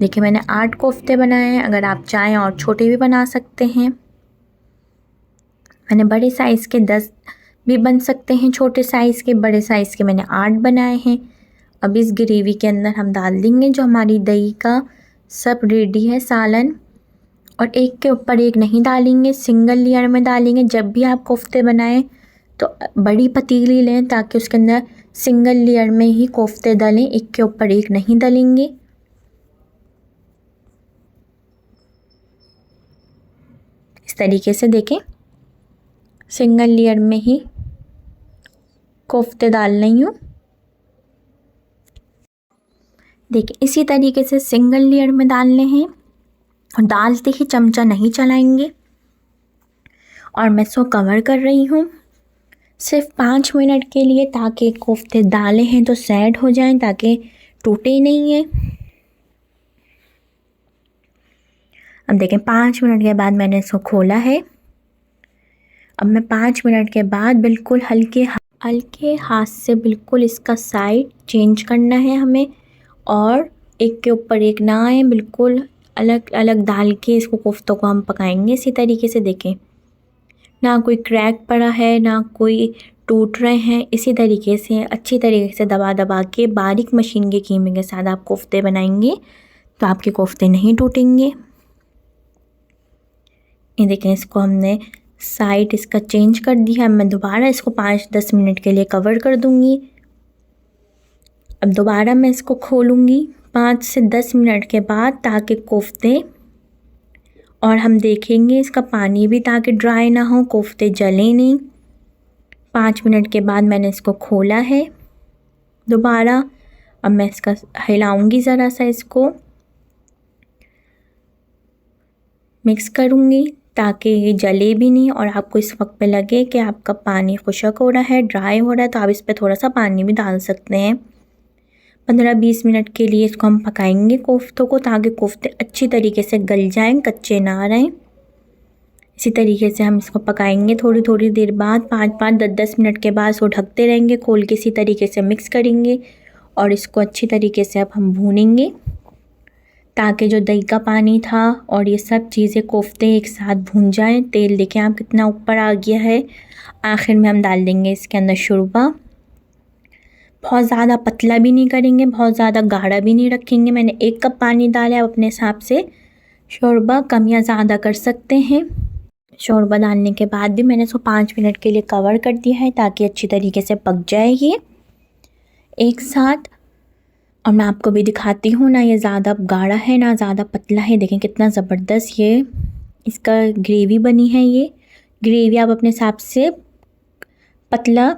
देखिए, मैंने 8 कोफ्ते बनाए हैं, अगर आप चाहें और छोटे भी बना सकते हैं। मैंने बड़े साइज़ के 10 भी बन सकते हैं, छोटे साइज़ के, बड़े साइज़ के मैंने 8 बनाए हैं। अब इस ग्रेवी के अंदर हम डाल देंगे जो हमारी दही का सब रेडी है सालन, और एक के ऊपर एक नहीं डालेंगे, सिंगल लेयर में डालेंगे। जब भी आप कोफ्ते बनाएं तो बड़ी पतीली लें ताकि उसके अंदर सिंगल लेयर में ही कोफ्ते डालें, एक के ऊपर एक नहीं डालेंगे। इस तरीके से देखें, सिंगल लेयर में ही कोफ्ते डाल रही हूँ। देखिए, इसी तरीके से सिंगल लेयर में डालने हैं, और डालते ही चमचा नहीं चलाएंगे। और मैं इसको कवर कर रही हूँ सिर्फ 5 मिनट के लिए, ताकि कोफ्ते डाले हैं तो सेट हो जाएं, ताकि टूटे नहीं है। अब देखें, 5 मिनट के बाद मैंने इसको खोला है। अब मैं 5 मिनट के बाद बिल्कुल हल्के हाथ से बिल्कुल इसका साइड चेंज करना है हमें, और एक के ऊपर एक ना आए, बिल्कुल अलग अलग डाल के इसको कोफ्तों को हम पकाएंगे। इसी तरीके से देखें, ना कोई क्रैक पड़ा है ना कोई टूट रहे हैं। इसी तरीके से अच्छी तरीके से दबा दबा के बारीक मशीन के कीमे के साथ आप कोफ्ते बनाएंगे तो आपके कोफ्ते नहीं टूटेंगे। ये देखें, इसको हमने साइड इसका चेंज कर दिया। मैं दोबारा इसको 5-10 मिनट के लिए कवर कर दूँगी। अब दोबारा मैं इसको खोलूँगी 5 से 10 मिनट के बाद, ताकि कोफ्ते, और हम देखेंगे इसका पानी भी ताकि ड्राई ना हो, कोफ्ते जलें नहीं। 5 मिनट के बाद मैंने इसको खोला है दोबारा। अब मैं इसका हिलाऊंगी, ज़रा सा इसको मिक्स करूँगी ताकि ये जले भी नहीं, और आपको इस वक्त पे लगे कि आपका पानी खुशक हो रहा है, ड्राई हो रहा है, तो आप इस पर थोड़ा सा पानी भी डाल सकते हैं। 15-20 मिनट के लिए इसको हम पकाएंगे कोफ्तों को, ताकि कोफ्ते अच्छी तरीके से गल जाएं, कच्चे ना रहें। इसी तरीके से हम इसको पकाएंगे थोड़ी थोड़ी देर बाद, 5-5 10-10 मिनट के बाद इसको ढकते रहेंगे, खोल के इसी तरीके से मिक्स करेंगे और इसको अच्छी तरीके से अब हम भूनेंगे, ताकि जो दही का पानी था और ये सब चीज़ें कोफ्ते एक साथ भून जाएं। तेल देखें आप कितना ऊपर आ गया है। आखिर में हम डाल देंगे इसके अंदर शोरबा। बहुत ज़्यादा पतला भी नहीं करेंगे, बहुत ज़्यादा गाढ़ा भी नहीं रखेंगे। मैंने 1 कप पानी डाला है, अपने हिसाब से शोरबा कम या ज़्यादा कर सकते हैं। शोरबा डालने के बाद भी मैंने इसको 5 मिनट के लिए कवर कर दिया है, ताकि अच्छी तरीके से पक जाए ये एक साथ। और मैं आपको भी दिखाती हूँ, ना ये ज़्यादा गाढ़ा है ना ज़्यादा पतला है। देखें कितना ज़बरदस्त ये इसका ग्रेवी बनी है। ये ग्रेवी आप अपने हिसाब से पतला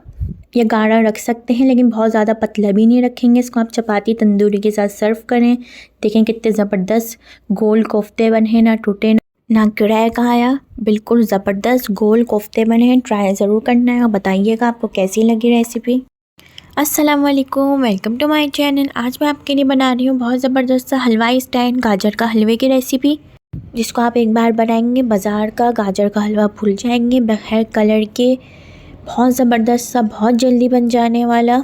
या गाढ़ा रख सकते हैं, लेकिन बहुत ज़्यादा पतला भी नहीं रखेंगे। इसको आप चपाती तंदूरी के साथ सर्व करें। देखें कितने ज़बरदस्त गोल कोफ्ते बने हैं, ना टूटे ना क्रैक आया, बिल्कुल ज़बरदस्त गोल कोफ्ते बने हैं। ट्राई ज़रूर करना है और बताइएगा आपको कैसी लगी रेसिपी। अस्सलाम वालेकुम, वेलकम टू माय चैनल। आज मैं आपके लिए बना रही हूँ बहुत ज़बरदस्त सा हलवाई स्टाइल गाजर का हलवे की रेसिपी, जिसको आप एक बार बनाएंगे बाज़ार का गाजर का हलवा भूल जाएंगे, बगैर कलर के। बहुत ज़बरदस्त सा, बहुत जल्दी बन जाने वाला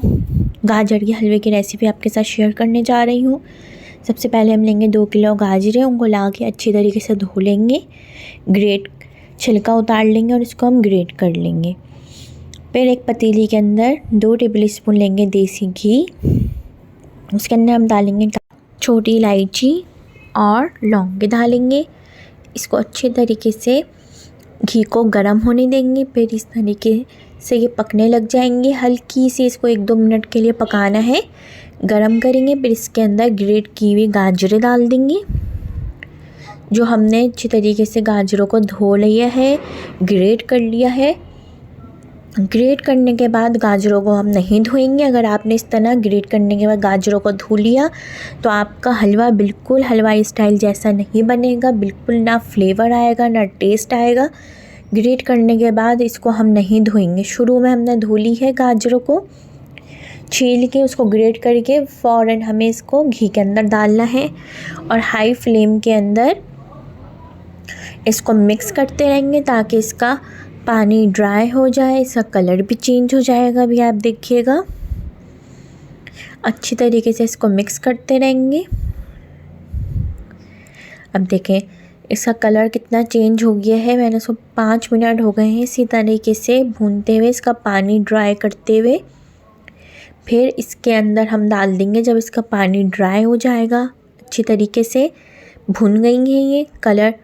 गाजर के हलवे की रेसिपी आपके साथ शेयर करने जा रही हूँ। सबसे पहले हम लेंगे 2 किलो गाजरें, उनको ला के अच्छी तरीके से धो लेंगे, ग्रेट छिलका उतार लेंगे और इसको हम ग्रेट कर लेंगे। फिर एक पतीली के अंदर 2 टेबल स्पून लेंगे देसी घी, उसके अंदर हम डालेंगे छोटी इलायची और लौंग डालेंगे। इसको अच्छे तरीके से घी को गर्म होने देंगे। फिर इस तरीके से ये पकने लग जाएंगे, हल्की सी इसको 1-2 मिनट के लिए पकाना है, गरम करेंगे। फिर इसके अंदर ग्रेट की हुई गाजरें डाल देंगे, जो हमने अच्छी तरीके से गाजरों को धो लिया है, ग्रेट कर लिया है। ग्रेट करने के बाद गाजरों को हम नहीं धोएंगे। अगर आपने इस तरह ग्रेट करने के बाद गाजरों को धो लिया तो आपका हलवा बिल्कुल हलवाई स्टाइल जैसा नहीं बनेगा, बिल्कुल ना फ्लेवर आएगा ना टेस्ट आएगा। ग्रेट करने के बाद इसको हम नहीं धोएंगे। शुरू में हमने धो ली है गाजरों को, छील के उसको ग्रेट करके फ़ौरन हमें इसको घी के अंदर डालना है और हाई फ्लेम के अंदर इसको मिक्स करते रहेंगे, ताकि इसका पानी ड्राई हो जाए, इसका कलर भी चेंज हो जाएगा। अभी आप देखिएगा, अच्छी तरीके से इसको मिक्स करते रहेंगे। अब देखें इसका कलर कितना चेंज हो गया है। मैंने इसको 5 मिनट हो गए हैं इसी तरीके से भूनते हुए, इसका पानी ड्राई करते हुए। फिर इसके अंदर हम डाल देंगे, जब इसका पानी ड्राई हो जाएगा, अच्छी तरीके से भुन गई है ये, कलर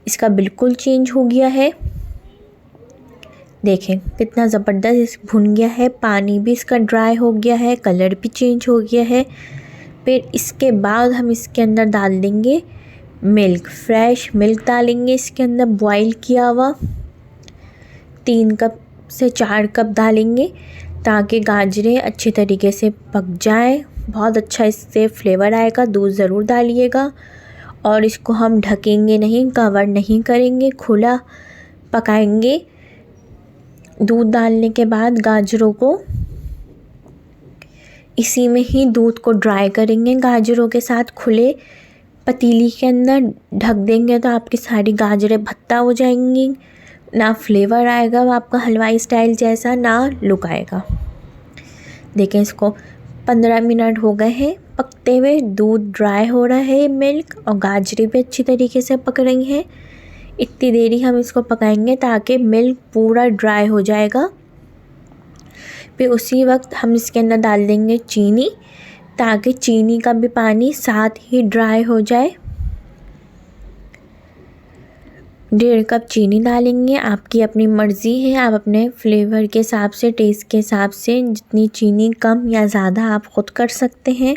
इसका बिल्कुल चेंज हो गया है। देखें कितना ज़बरदस्त इस भुन गया है, पानी भी इसका ड्राई हो गया है, कलर भी चेंज हो गया है। फिर इसके बाद हम इसके अंदर डाल देंगे मिल्क, फ्रेश मिल्क डालेंगे इसके अंदर, बॉईल किया हुआ 3 कप से 4 कप डालेंगे, ताकि गाजरें अच्छे तरीके से पक जाए। बहुत अच्छा इससे फ्लेवर आएगा। दूध ज़रूर डालिएगा और इसको हम ढकेंगे नहीं, कवर नहीं करेंगे, खुला पकाएंगे। दूध डालने के बाद गाजरों को इसी में ही दूध को ड्राई करेंगे, गाजरों के साथ खुले पतीली के अंदर ढक देंगे, तो आपकी सारी गाजरें भत्ता हो जाएंगी, ना फ्लेवर आएगा आपका हलवाई स्टाइल जैसा, ना लुक आएगा। देखें इसको 15 मिनट हो गए हैं पकते हुए, दूध ड्राई हो रहा है, मिल्क और गाजरें भी अच्छी तरीके से पक रही हैं। इतनी देरी हम इसको पकाएंगे ताकि मिल्क पूरा ड्राई हो जाएगा। फिर उसी वक्त हम इसके अंदर डाल देंगे चीनी, ताकि चीनी का भी पानी साथ ही ड्राई हो जाए। 1.5 कप चीनी डालेंगे। आपकी अपनी मर्ज़ी है, आप अपने फ्लेवर के हिसाब से, टेस्ट के हिसाब से जितनी चीनी कम या ज़्यादा आप ख़ुद कर सकते हैं।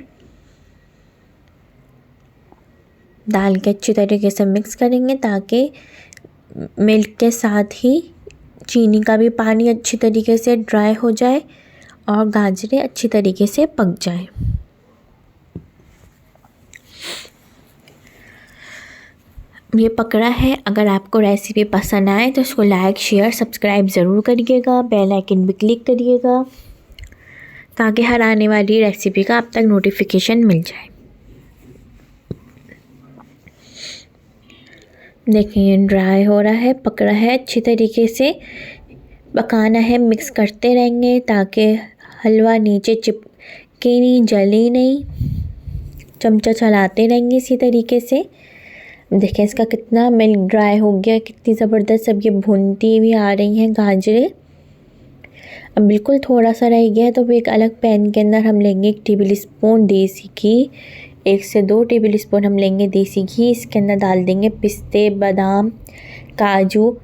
डाल के अच्छी तरीके से मिक्स करेंगे ताकि मिल्क के साथ ही चीनी का भी पानी अच्छी तरीके से ड्राई हो जाए और गाजरें अच्छी तरीके से पक जाए। ये पकड़ा है। अगर आपको रेसिपी पसंद आए तो इसको लाइक, शेयर, सब्सक्राइब ज़रूर करिएगा। बेल आइकन भी क्लिक करिएगा ताकि हर आने वाली रेसिपी का आप तक नोटिफिकेशन मिल जाए। देखिए ड्राई हो रहा है, पक रहा है। अच्छी तरीके से पकाना है, मिक्स करते रहेंगे ताकि हलवा नीचे चिपके नहीं, जले नहीं। चमचा चलाते रहेंगे इसी तरीके से। देखिए इसका कितना मिल्क ड्राई हो गया, कितनी ज़बरदस्त अब ये भुनती हुई आ रही हैं गाजरें। अब बिल्कुल थोड़ा सा रह गया है तो एक अलग पैन के अंदर हम लेंगे 1 टेबल स्पून देसी घी। 1 से 2 टेबल स्पून हम लेंगे देसी घी। इसके अंदर डाल देंगे पिस्ते, बादाम, काजू।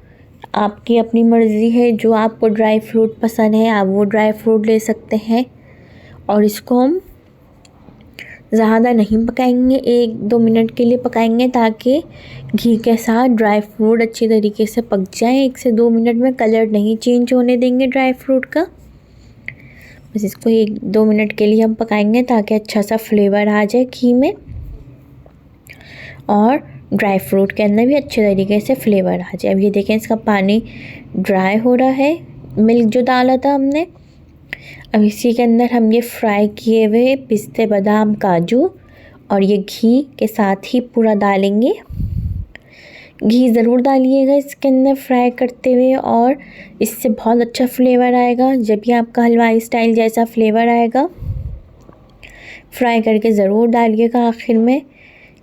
आपकी अपनी मर्ज़ी है, जो आपको ड्राई फ्रूट पसंद है आप वो ड्राई फ्रूट ले सकते हैं। और इसको हम ज़्यादा नहीं पकाएंगे, 1-2 मिनट के लिए पकाएंगे ताकि घी के साथ ड्राई फ्रूट अच्छी तरीके से पक जाए। 1 से 2 मिनट में कलर नहीं चेंज होने देंगे ड्राई फ्रूट का। बस इसको 1-2 मिनट के लिए हम पकाएंगे ताकि अच्छा सा फ्लेवर आ जाए घी में और ड्राई फ्रूट के अंदर भी अच्छे तरीके से फ्लेवर आ जाए। अब ये देखें इसका पानी ड्राई हो रहा है, मिल्क जो डाला था हमने। अब इसी के अंदर हम ये फ्राई किए हुए पिस्ते, बादाम, काजू और ये घी के साथ ही पूरा डालेंगे। घी ज़रूर डालिएगा इसके अंदर फ्राई करते हुए और इससे बहुत अच्छा फ्लेवर आएगा। जब भी आपका हलवाई स्टाइल जैसा फ्लेवर आएगा, फ्राई करके ज़रूर डालिएगा आखिर में,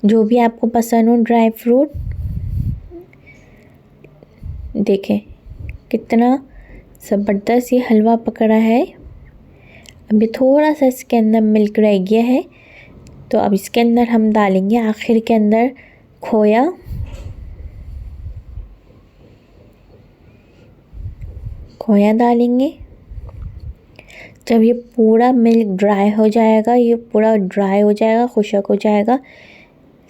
जो भी आपको पसंद हो ड्राई फ्रूट। देखें कितना ज़बरदस्त ये हलवा पकड़ा है। अभी थोड़ा सा इसके अंदर मिल्क रह गया है तो अब इसके अंदर हम डालेंगे आखिर के अंदर खोया। खोया डालेंगे। जब ये पूरा मिल्क ड्राई हो जाएगा, ये पूरा ड्राई हो जाएगा, खुशक हो जाएगा,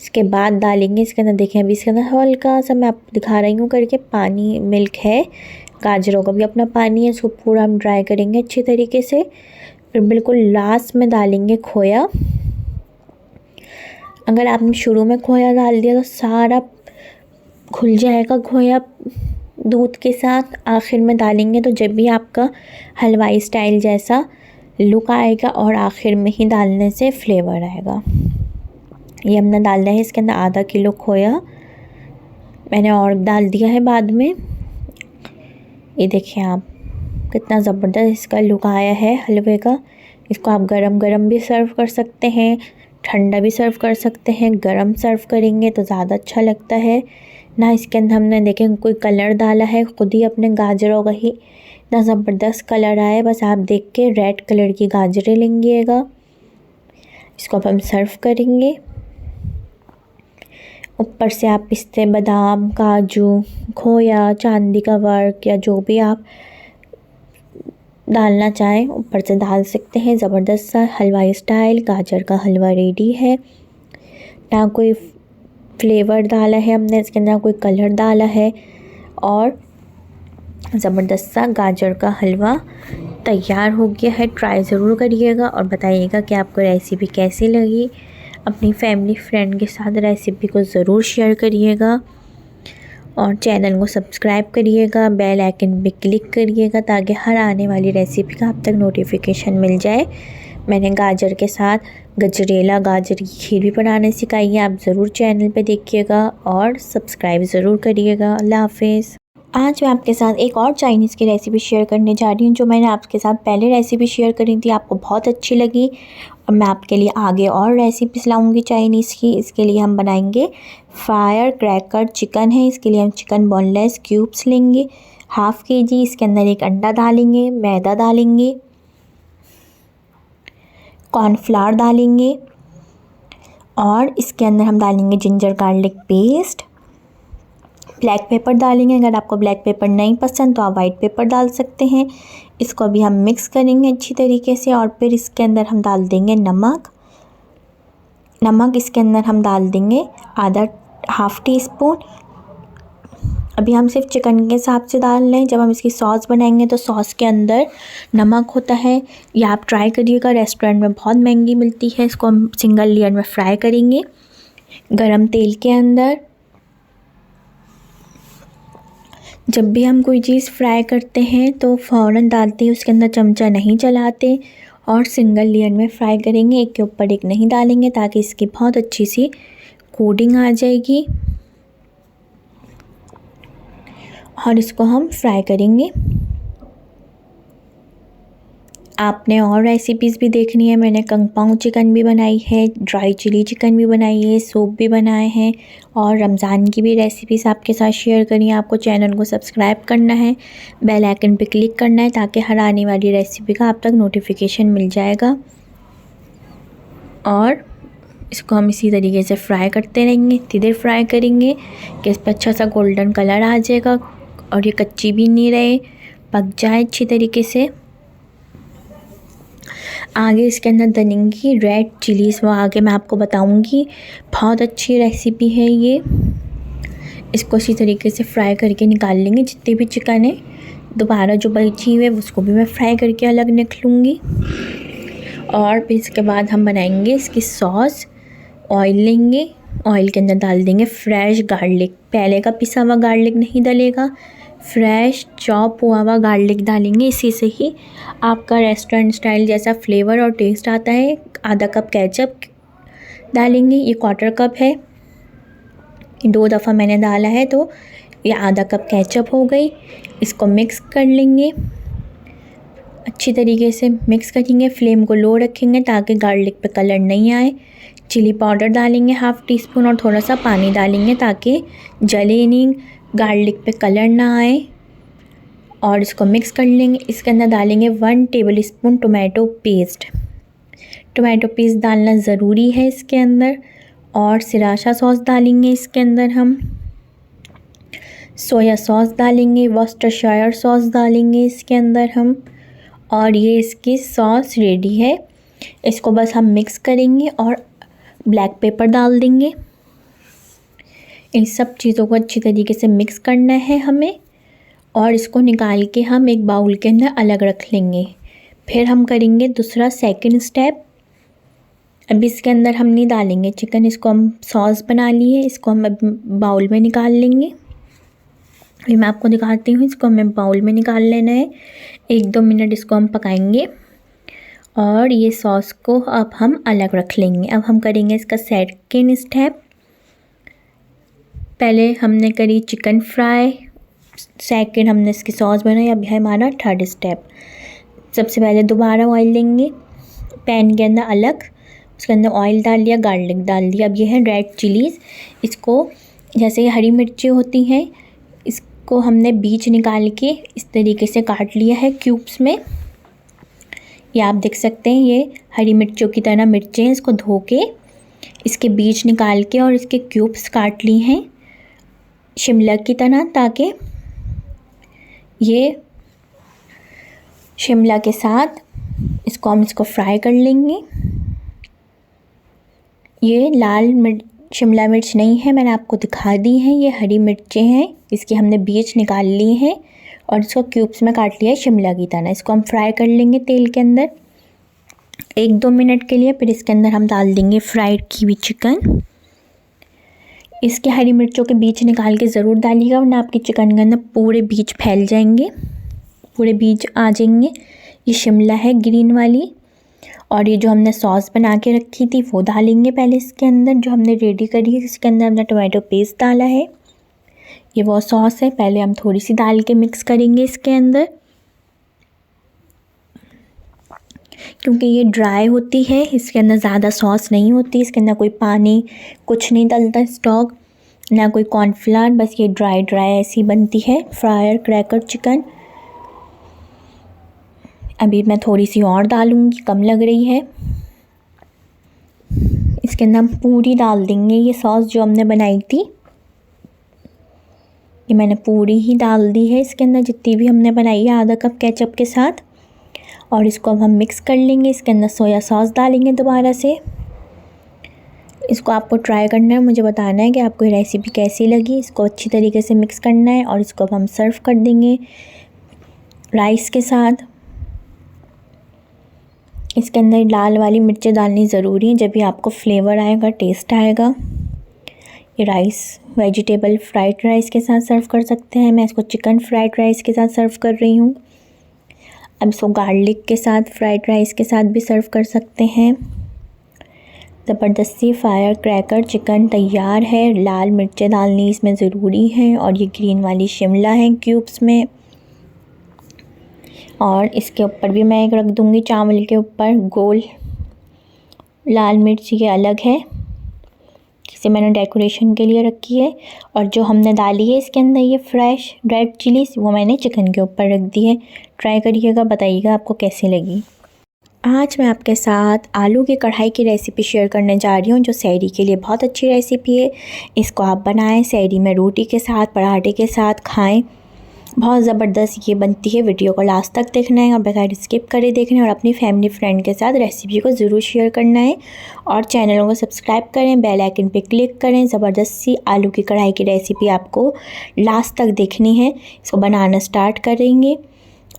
इसके बाद डालेंगे इसके अंदर। देखें अभी इसके अंदर हल्का सा मैं आपको दिखा रही हूँ करके पानी मिल्क है। गाजरों का भी अपना पानी है, इसको पूरा हम ड्राई करेंगे अच्छी तरीके से। फिर बिल्कुल लास्ट में डालेंगे खोया। अगर आपने शुरू में खोया डाल दिया तो सारा घुल जाएगा खोया दूध के साथ। आखिर में डालेंगे तो जब भी आपका हलवाई स्टाइल जैसा लुक आएगा और आखिर में ही डालने से फ्लेवर आएगा। ये हमने डालना है इसके अंदर आधा किलो खोया, मैंने और डाल दिया है बाद में। ये देखिए आप कितना ज़बरदस्त इसका लुक आया है हलवे का। इसको आप गरम गरम भी सर्व कर सकते हैं, ठंडा भी सर्व कर सकते हैं। गरम सर्व करेंगे तो ज़्यादा अच्छा लगता है ना। इसके अंदर हमने देखें कोई कलर डाला है, ख़ुद ही अपने गाजरों का ही इतना ज़बरदस्त कलर आया। बस आप देख के रेड कलर की गाजरें लेंगिएगा। इसको अब हम सर्व करेंगे। ऊपर से आप पिस्ते, बादाम, काजू, खोया, चांदी का वर्क या जो भी आप डालना चाहें ऊपर से डाल सकते हैं। ज़बरदस्त सा हलवाई स्टाइल गाजर का हलवा रेडी है। ना कोई फ्लेवर डाला है हमने इसके अंदर, कोई कलर डाला है और ज़बरदस्त सा गाजर का हलवा तैयार हो गया है। ट्राई ज़रूर करिएगा और बताइएगा कि आपको रेसिपी कैसी लगी। अपनी फैमिली फ्रेंड के साथ रेसिपी को ज़रूर शेयर करिएगा और चैनल को सब्सक्राइब करिएगा। बेल आइकन पे क्लिक करिएगा ताकि हर आने वाली रेसिपी का आप तक नोटिफिकेशन मिल जाए। मैंने गाजर के साथ गजरेला गाजर की खीर भी बनाने सिखाई है, आप ज़रूर चैनल पे देखिएगा और सब्सक्राइब ज़रूर करिएगा। अल्लाह हाफिज़। आज मैं आपके साथ एक और चाइनीज़ की रेसिपी शेयर करने जा रही हूँ, जो मैंने आपके साथ पहले रेसिपी शेयर करी थी, आपको बहुत अच्छी लगी और मैं आपके लिए आगे और रेसिपीज़ लाऊंगी चाइनीज़ की। इसके लिए हम बनाएंगे फायर क्रैकर चिकन है। इसके लिए हम चिकन बोनलेस क्यूब्स लेंगे 1/2 kg। इसके अंदर एक अंडा डालेंगे, मैदा डालेंगे, कॉर्नफ्लावर डालेंगे और इसके अंदर हम डालेंगे ginger garlic paste, black pepper डालेंगे। अगर आपको ब्लैक पेपर नहीं पसंद तो आप वाइट पेपर डाल सकते हैं। इसको अभी हम मिक्स करेंगे अच्छी तरीके से और फिर इसके अंदर हम डाल देंगे नमक। इसके अंदर हम डाल देंगे हाफ़ टी स्पून। अभी हम सिर्फ चिकन के हिसाब से डाल रहे हैं। जब हम इसकी सॉस बनाएंगे तो सॉस के अंदर नमक होता है। या आप ट्राई करिएगा, रेस्टोरेंट में बहुत महंगी मिलती है। इसको हम सिंगल लेयर में फ्राई करेंगे गरम तेल के अंदर। जब भी हम कोई चीज़ फ्राई करते हैं तो फ़ौरन डालते हैं, उसके अंदर चमचा नहीं चलाते और सिंगल लेयर में फ्राई करेंगे, एक के ऊपर एक नहीं डालेंगे, ताकि इसकी बहुत अच्छी सी कोटिंग आ जाएगी। और इसको हम फ्राई करेंगे। आपने और रेसिपीज़ भी देखनी है, मैंने कंग पाऊ चिकन भी बनाई है, ड्राई चिली चिकन भी बनाई है, सूप भी बनाए हैं और रमज़ान की भी रेसिपीज़ आपके साथ शेयर करी है। आपको चैनल को सब्सक्राइब करना है, बेल आइकन पे क्लिक करना है, ताकि हर आने वाली रेसिपी का आप तक नोटिफिकेशन मिल जाएगा। और इसको हम इसी तरीके से फ्राई करते रहेंगे, इतनी देर फ्राई करेंगे कि इस पर अच्छा सा गोल्डन कलर आ जाएगा और ये कच्ची भी नहीं रहे, पक जाए अच्छी तरीके से। आगे इसके अंदर डलेंगी रेड चिलीज़, वो आगे मैं आपको बताऊंगी। बहुत अच्छी रेसिपी है ये। इसको इसी तरीके से फ्राई करके निकाल लेंगे जितने भी चिकन है। दोबारा जो बची हुई है उसको भी मैं फ्राई करके अलग निकालूँगी। और फिर इसके बाद हम बनाएंगे इसकी सॉस। ऑयल लेंगे, ऑयल के अंदर डाल देंगे फ्रेश गार्लिक। पहले का पिसा हुआ गार्लिक नहीं डलेगा, फ्रेश चॉप हुआ हुआ गार्लिक डालेंगे। इसी से ही आपका रेस्टोरेंट स्टाइल जैसा फ्लेवर और टेस्ट आता है। आधा कप केचप डालेंगे, ये क्वार्टर कप है, 2 दफ़ा मैंने डाला है तो ये आधा कप केचप हो गई। इसको मिक्स कर लेंगे, अच्छी तरीके से मिक्स करेंगे। फ्लेम को लो रखेंगे ताकि गार्लिक पे कलर नहीं आए। चिली पाउडर डालेंगे हाफ़ टी स्पून और थोड़ा सा पानी डालेंगे ताकि जले नहीं, गार्लिक पे कलर ना आए। और इसको मिक्स कर लेंगे। इसके अंदर डालेंगे 1 table spoon tomato paste. Tomato paste डालना ज़रूरी है इसके अंदर। और सिराशा सॉस डालेंगे इसके अंदर, हम सोया सॉस डालेंगे, वर्सेस्टरशायर सॉस डालेंगे इसके अंदर हम। और ये इसकी सॉस रेडी है। इसको बस हम मिक्स करेंगे और ब्लैक पेपर डाल देंगे। इन सब चीज़ों को अच्छी तरीके से मिक्स करना है हमें और इसको निकाल के हम एक बाउल के अंदर अलग रख लेंगे। फिर हम करेंगे दूसरा सेकंड स्टेप। अब इसके अंदर हम नहीं डालेंगे चिकन, इसको हम सॉस बना लिए, इसको हम अब बाउल में निकाल लेंगे। अभी मैं आपको दिखाती हूँ, इसको हमें बाउल में निकाल लेना है। 1-2 मिनट इसको हम पकाएंगे और ये सॉस को अब हम अलग रख लेंगे। अब हम करेंगे इसका सेकंड स्टेप। पहले हमने करी चिकन फ्राई, सेकंड हमने इसकी सॉस बनाई, अब है हमारा थर्ड स्टेप। सबसे पहले दोबारा ऑयल लेंगे, पैन के अंदर अलग, उसके अंदर ऑयल डाल लिया, गार्लिक डाल दिया। अब ये है रेड चिलीज़। इसको जैसे ये हरी मिर्ची होती हैं, इसको हमने बीज निकाल के इस तरीके से काट लिया है क्यूब्स में। ये आप देख सकते हैं, ये हरी मिर्चों की तरह मिर्चें हैं। इसको धो के इसके बीज निकाल के और इसके क्यूब्स काट लिए हैं शिमला की तरह, ताकि ये शिमला के साथ इसको फ्राई कर लेंगे। ये लाल शिमला मिर्च नहीं है, मैंने आपको दिखा दी है, ये हरी मिर्चें हैं। इसके हमने बीज निकाल लिए हैं और इसको क्यूब्स में काट लिया है शिमला की तरह। इसको हम फ्राई कर लेंगे तेल के अंदर 1-2 मिनट के लिए। फिर इसके अंदर हम डाल देंगे फ्राइड की हुई चिकन। इसके हरी मिर्चों के बीज निकाल के ज़रूर डालिएगा, वरना आपके चिकन के अंदर पूरे बीज फैल जाएंगे, पूरे बीज आ जाएंगे। ये शिमला है ग्रीन वाली। और ये जो हमने सॉस बना के रखी थी वो डालेंगे पहले इसके अंदर, जो हमने रेडी करी है। इसके अंदर हमने टोमेटो पेस्ट डाला है, ये वो सॉस है। पहले हम थोड़ी सी डाल के मिक्स करेंगे इसके अंदर, क्योंकि ये ड्राई होती है, इसके अंदर ज़्यादा सॉस नहीं होती, इसके अंदर कोई पानी कुछ नहीं डलता, स्टॉक ना कोई कॉर्नफ्लावर, बस ये ड्राई ऐसी बनती है फ्रायर क्रैकर चिकन। अभी मैं थोड़ी सी और डालूँगी, कम लग रही है। इसके अंदर हम पूरी डाल देंगे ये सॉस जो हमने बनाई थी। ये मैंने पूरी ही डाल दी है इसके अंदर, जितनी भी हमने बनाई है आधा कप केचप के साथ। और इसको अब हम मिक्स कर लेंगे। इसके अंदर सोया सॉस डालेंगे दोबारा से। इसको आपको ट्राई करना है, मुझे बताना है कि आपको ये रेसिपी कैसी लगी। इसको अच्छी तरीके से मिक्स करना है और इसको अब हम सर्व कर देंगे राइस के साथ। इसके अंदर लाल वाली मिर्चें डालनी ज़रूरी है, जब भी आपको फ्लेवर आएगा, टेस्ट आएगा। ये राइस वेजिटेबल फ्राइड राइस के साथ सर्व कर सकते हैं। मैं इसको चिकन फ्राइड राइस के साथ सर्व कर रही हूँ। अब इसको गार्लिक के साथ फ्राइड राइस के साथ भी सर्व कर सकते हैं। ज़बरदस्ती फायर क्रैकर चिकन तैयार है। लाल मिर्चें डालनी इसमें ज़रूरी है और ये ग्रीन वाली शिमला है क्यूब्स में। और इसके ऊपर भी मैं एक रख दूँगी चावल के ऊपर गोल। लाल मिर्च ये अलग है, इसे मैंने डेकोरेशन के लिए रखी है। और जो हमने डाली है इसके अंदर ये फ्रेश रेड चिलीज़, वो मैंने चिकन के ऊपर रख दी है। ट्राई करिएगा, बताइएगा आपको कैसी लगी। आज मैं आपके साथ आलू की कढ़ाई की रेसिपी शेयर करने जा रही हूँ, जो सहरी के लिए बहुत अच्छी रेसिपी है। इसको आप बनाएं, सहरी में रोटी के साथ, पराठे के साथ खाएं। बहुत ज़बरदस्त ये बनती है। वीडियो को लास्ट तक देखना है और बगैर स्किप करे देखना है और अपनी फैमिली फ्रेंड के साथ रेसिपी को ज़रूर शेयर करना है। और चैनलों को सब्सक्राइब करें, बेल आइकन पे क्लिक करें। ज़बरदस्त सी आलू की कढ़ाई की रेसिपी आपको लास्ट तक देखनी है। इसको बनाना स्टार्ट करेंगे।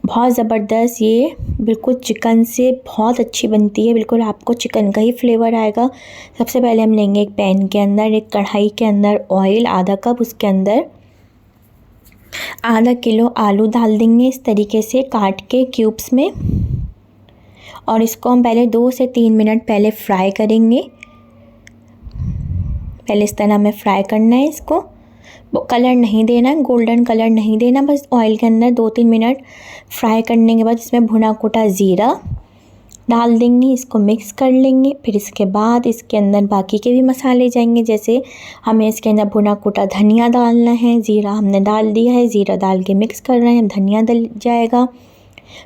बहुत ज़बरदस्त, ये बिल्कुल चिकन से बहुत अच्छी बनती है। बिल्कुल आपको चिकन का ही फ्लेवर आएगा। सबसे पहले हम लेंगे एक पैन के अंदर, एक कढ़ाई के अंदर ऑयल आधा कप, उसके अंदर आधा किलो आलू डाल देंगे इस तरीके से काट के क्यूब्स में। और इसको हम पहले 2 से 3 मिनट पहले फ्राई करेंगे। पहले इस तरह हमें फ्राई करना है इसको। वो कलर नहीं देना, गोल्डन कलर नहीं देना, बस ऑयल के अंदर 2-3 मिनट फ्राई करने के बाद इसमें भुना कुटा ज़ीरा डाल देंगे। इसको मिक्स कर लेंगे। फिर इसके बाद इसके अंदर बाकी के भी मसाले जाएंगे, जैसे हमें इसके अंदर भुना कुटा धनिया डालना है। ज़ीरा हमने डाल दिया है, ज़ीरा डाल के मिक्स कर रहे हैं। धनिया डल जाएगा।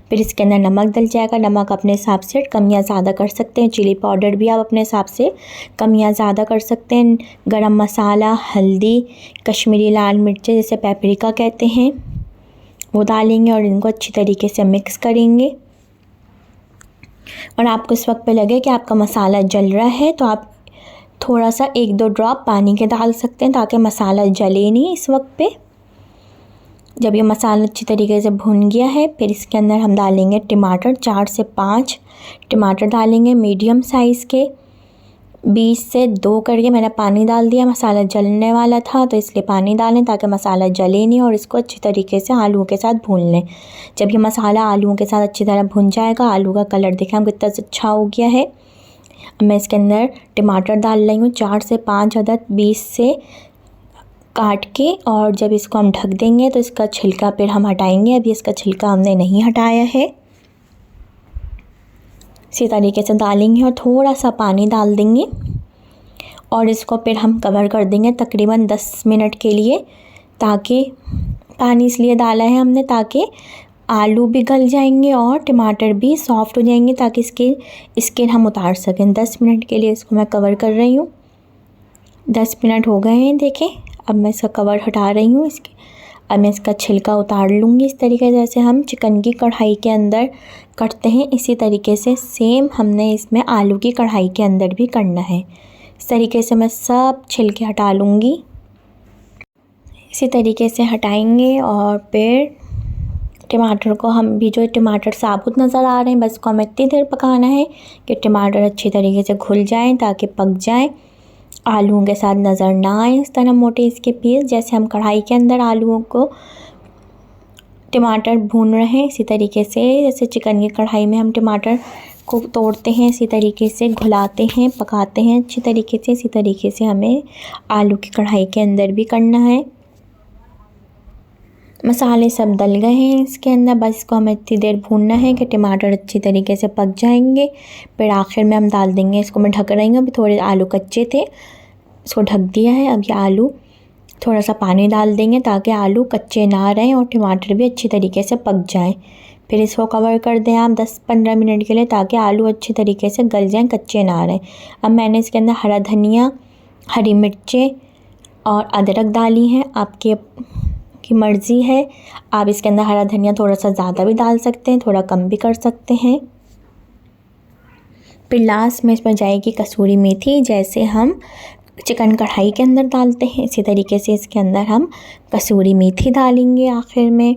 फिर इसके अंदर नमक डल जाएगा। नमक अपने हिसाब से कम या ज़्यादा कर सकते हैं। चिली पाउडर भी आप अपने हिसाब से कम या ज़्यादा कर सकते हैं। गरम मसाला, हल्दी, कश्मीरी लाल मिर्चें जैसे पेपरिका कहते हैं, वो डालेंगे और इनको अच्छी तरीके से मिक्स करेंगे। और आपको इस वक्त पे लगे कि आपका मसाला जल रहा है तो आप थोड़ा सा 1-2 ड्रॉप पानी के डाल सकते हैं, ताकि मसाला जले नहीं इस वक्त पे। जब ये मसाला अच्छी तरीके से भुन गया है, फिर इसके अंदर हम डालेंगे टमाटर। 4 से 5 टमाटर डालेंगे मीडियम साइज़ के। 20 से 2 करके मैंने पानी डाल दिया। मसाला जलने वाला था तो इसलिए पानी डालें, ताकि मसाला जले नहीं। और इसको अच्छी तरीके से आलूओं के साथ भून लें। जब ये मसाला आलूओं के साथ अच्छी तरह भुन जाएगा, आलू का कलर देखें हम कितना अच्छा हो गया है। अब मैं इसके अंदर टमाटर डाल रही हूँ 4 से 5 अदद 20 से काट के। और जब इसको हम ढक देंगे तो इसका छिलका फिर हम हटाएंगे। अभी इसका छिलका हमने नहीं हटाया है। इसी तरीके से डालेंगे और थोड़ा सा पानी डाल देंगे और इसको फिर हम कवर कर देंगे तकरीबन 10 मिनट के लिए। ताकि पानी इसलिए डाला है हमने ताकि आलू भी गल जाएंगे और टमाटर भी सॉफ्ट हो जाएंगे, ताकि इसकी स्किन हम उतार सकें। 10 मिनट के लिए इसको मैं कवर कर रही हूँ। 10 मिनट हो गए हैं, देखें। अब मैं इसका कवर हटा रही हूँ। अब मैं इसका छिलका उतार लूँगी। इस तरीके से जैसे हम चिकन की कढ़ाई के अंदर करते हैं, इसी तरीके से सेम हमने इसमें आलू की कढ़ाई के अंदर भी करना है। इस तरीके से मैं सब छिलके हटा लूँगी। इसी तरीके से हटाएंगे और फिर टमाटर को हम भी, जो टमाटर साबुत नज़र आ रहे हैं, बस को हमें इतनी देर पकाना है कि टमाटर अच्छी तरीके से घुल जाएँ, ताकि पक जाएँ। आलूओं के साथ नज़र ना आए इस तरह मोटे इसके पीस। जैसे हम कढ़ाई के अंदर आलूओं को टमाटर भून रहे हैं, इसी तरीके से जैसे चिकन की कढ़ाई में हम टमाटर को तोड़ते हैं, इसी तरीके से घुलाते हैं, पकाते हैं अच्छी तरीके से। इसी तरीके से हमें आलू की कढ़ाई के अंदर भी करना है। मसाले सब डल गए हैं इसके अंदर, बस इसको हमें इतनी देर भूनना है कि टमाटर अच्छी तरीके से पक जाएंगे। फिर आखिर में हम डाल देंगे, इसको मैं ढक रही हूँ। अभी थोड़े आलू कच्चे थे, इसको ढक दिया है। अब ये आलू थोड़ा सा पानी डाल देंगे ताकि आलू कच्चे ना रहें और टमाटर भी अच्छी तरीके से पक जाएं। फिर इसको कवर कर दें आप 10-15 मिनट के लिए, ताकि आलू अच्छी तरीके से गल जाएं, कच्चे ना रहें। अब मैंने इसके अंदर हरा धनिया, हरी मिर्चें और अदरक डाली हैं। आपके की मर्ज़ी है, आप इसके अंदर हरा धनिया थोड़ा सा ज़्यादा भी डाल सकते हैं, थोड़ा कम भी कर सकते हैं। फिर लास्ट में इसमें जाएगी कसूरी मेथी, जैसे हम चिकन कढ़ाई के अंदर डालते हैं इसी तरीके से इसके अंदर हम कसूरी मेथी डालेंगे आखिर में।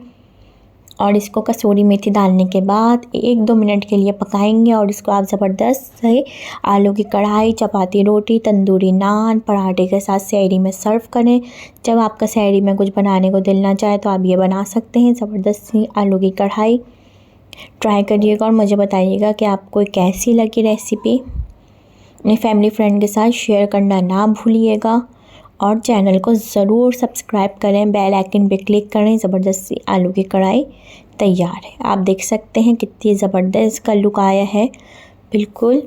और इसको कसूरी मेथी डालने के बाद 1-2 मिनट के लिए पकाएंगे और इसको आप ज़बरदस्त से आलू की कढ़ाई, चपाती रोटी, तंदूरी नान, पराठे के साथ सहरी में सर्व करें। जब आपका सहरी में कुछ बनाने को दिल ना चाहे तो आप ये बना सकते हैं, ज़बरदस्त सी आलू की कढ़ाई। ट्राई करिएगा और मुझे बताइएगा कि आपको कैसी लगी रेसिपी। अपने फैमिली फ्रेंड के साथ शेयर करना ना भूलिएगा और चैनल को ज़रूर सब्सक्राइब करें, बेल आइकन पे क्लिक करें। ज़बरदस्त सी आलू की कढ़ाई तैयार है। आप देख सकते हैं कितनी ज़बरदस्त का लुक आया है, बिल्कुल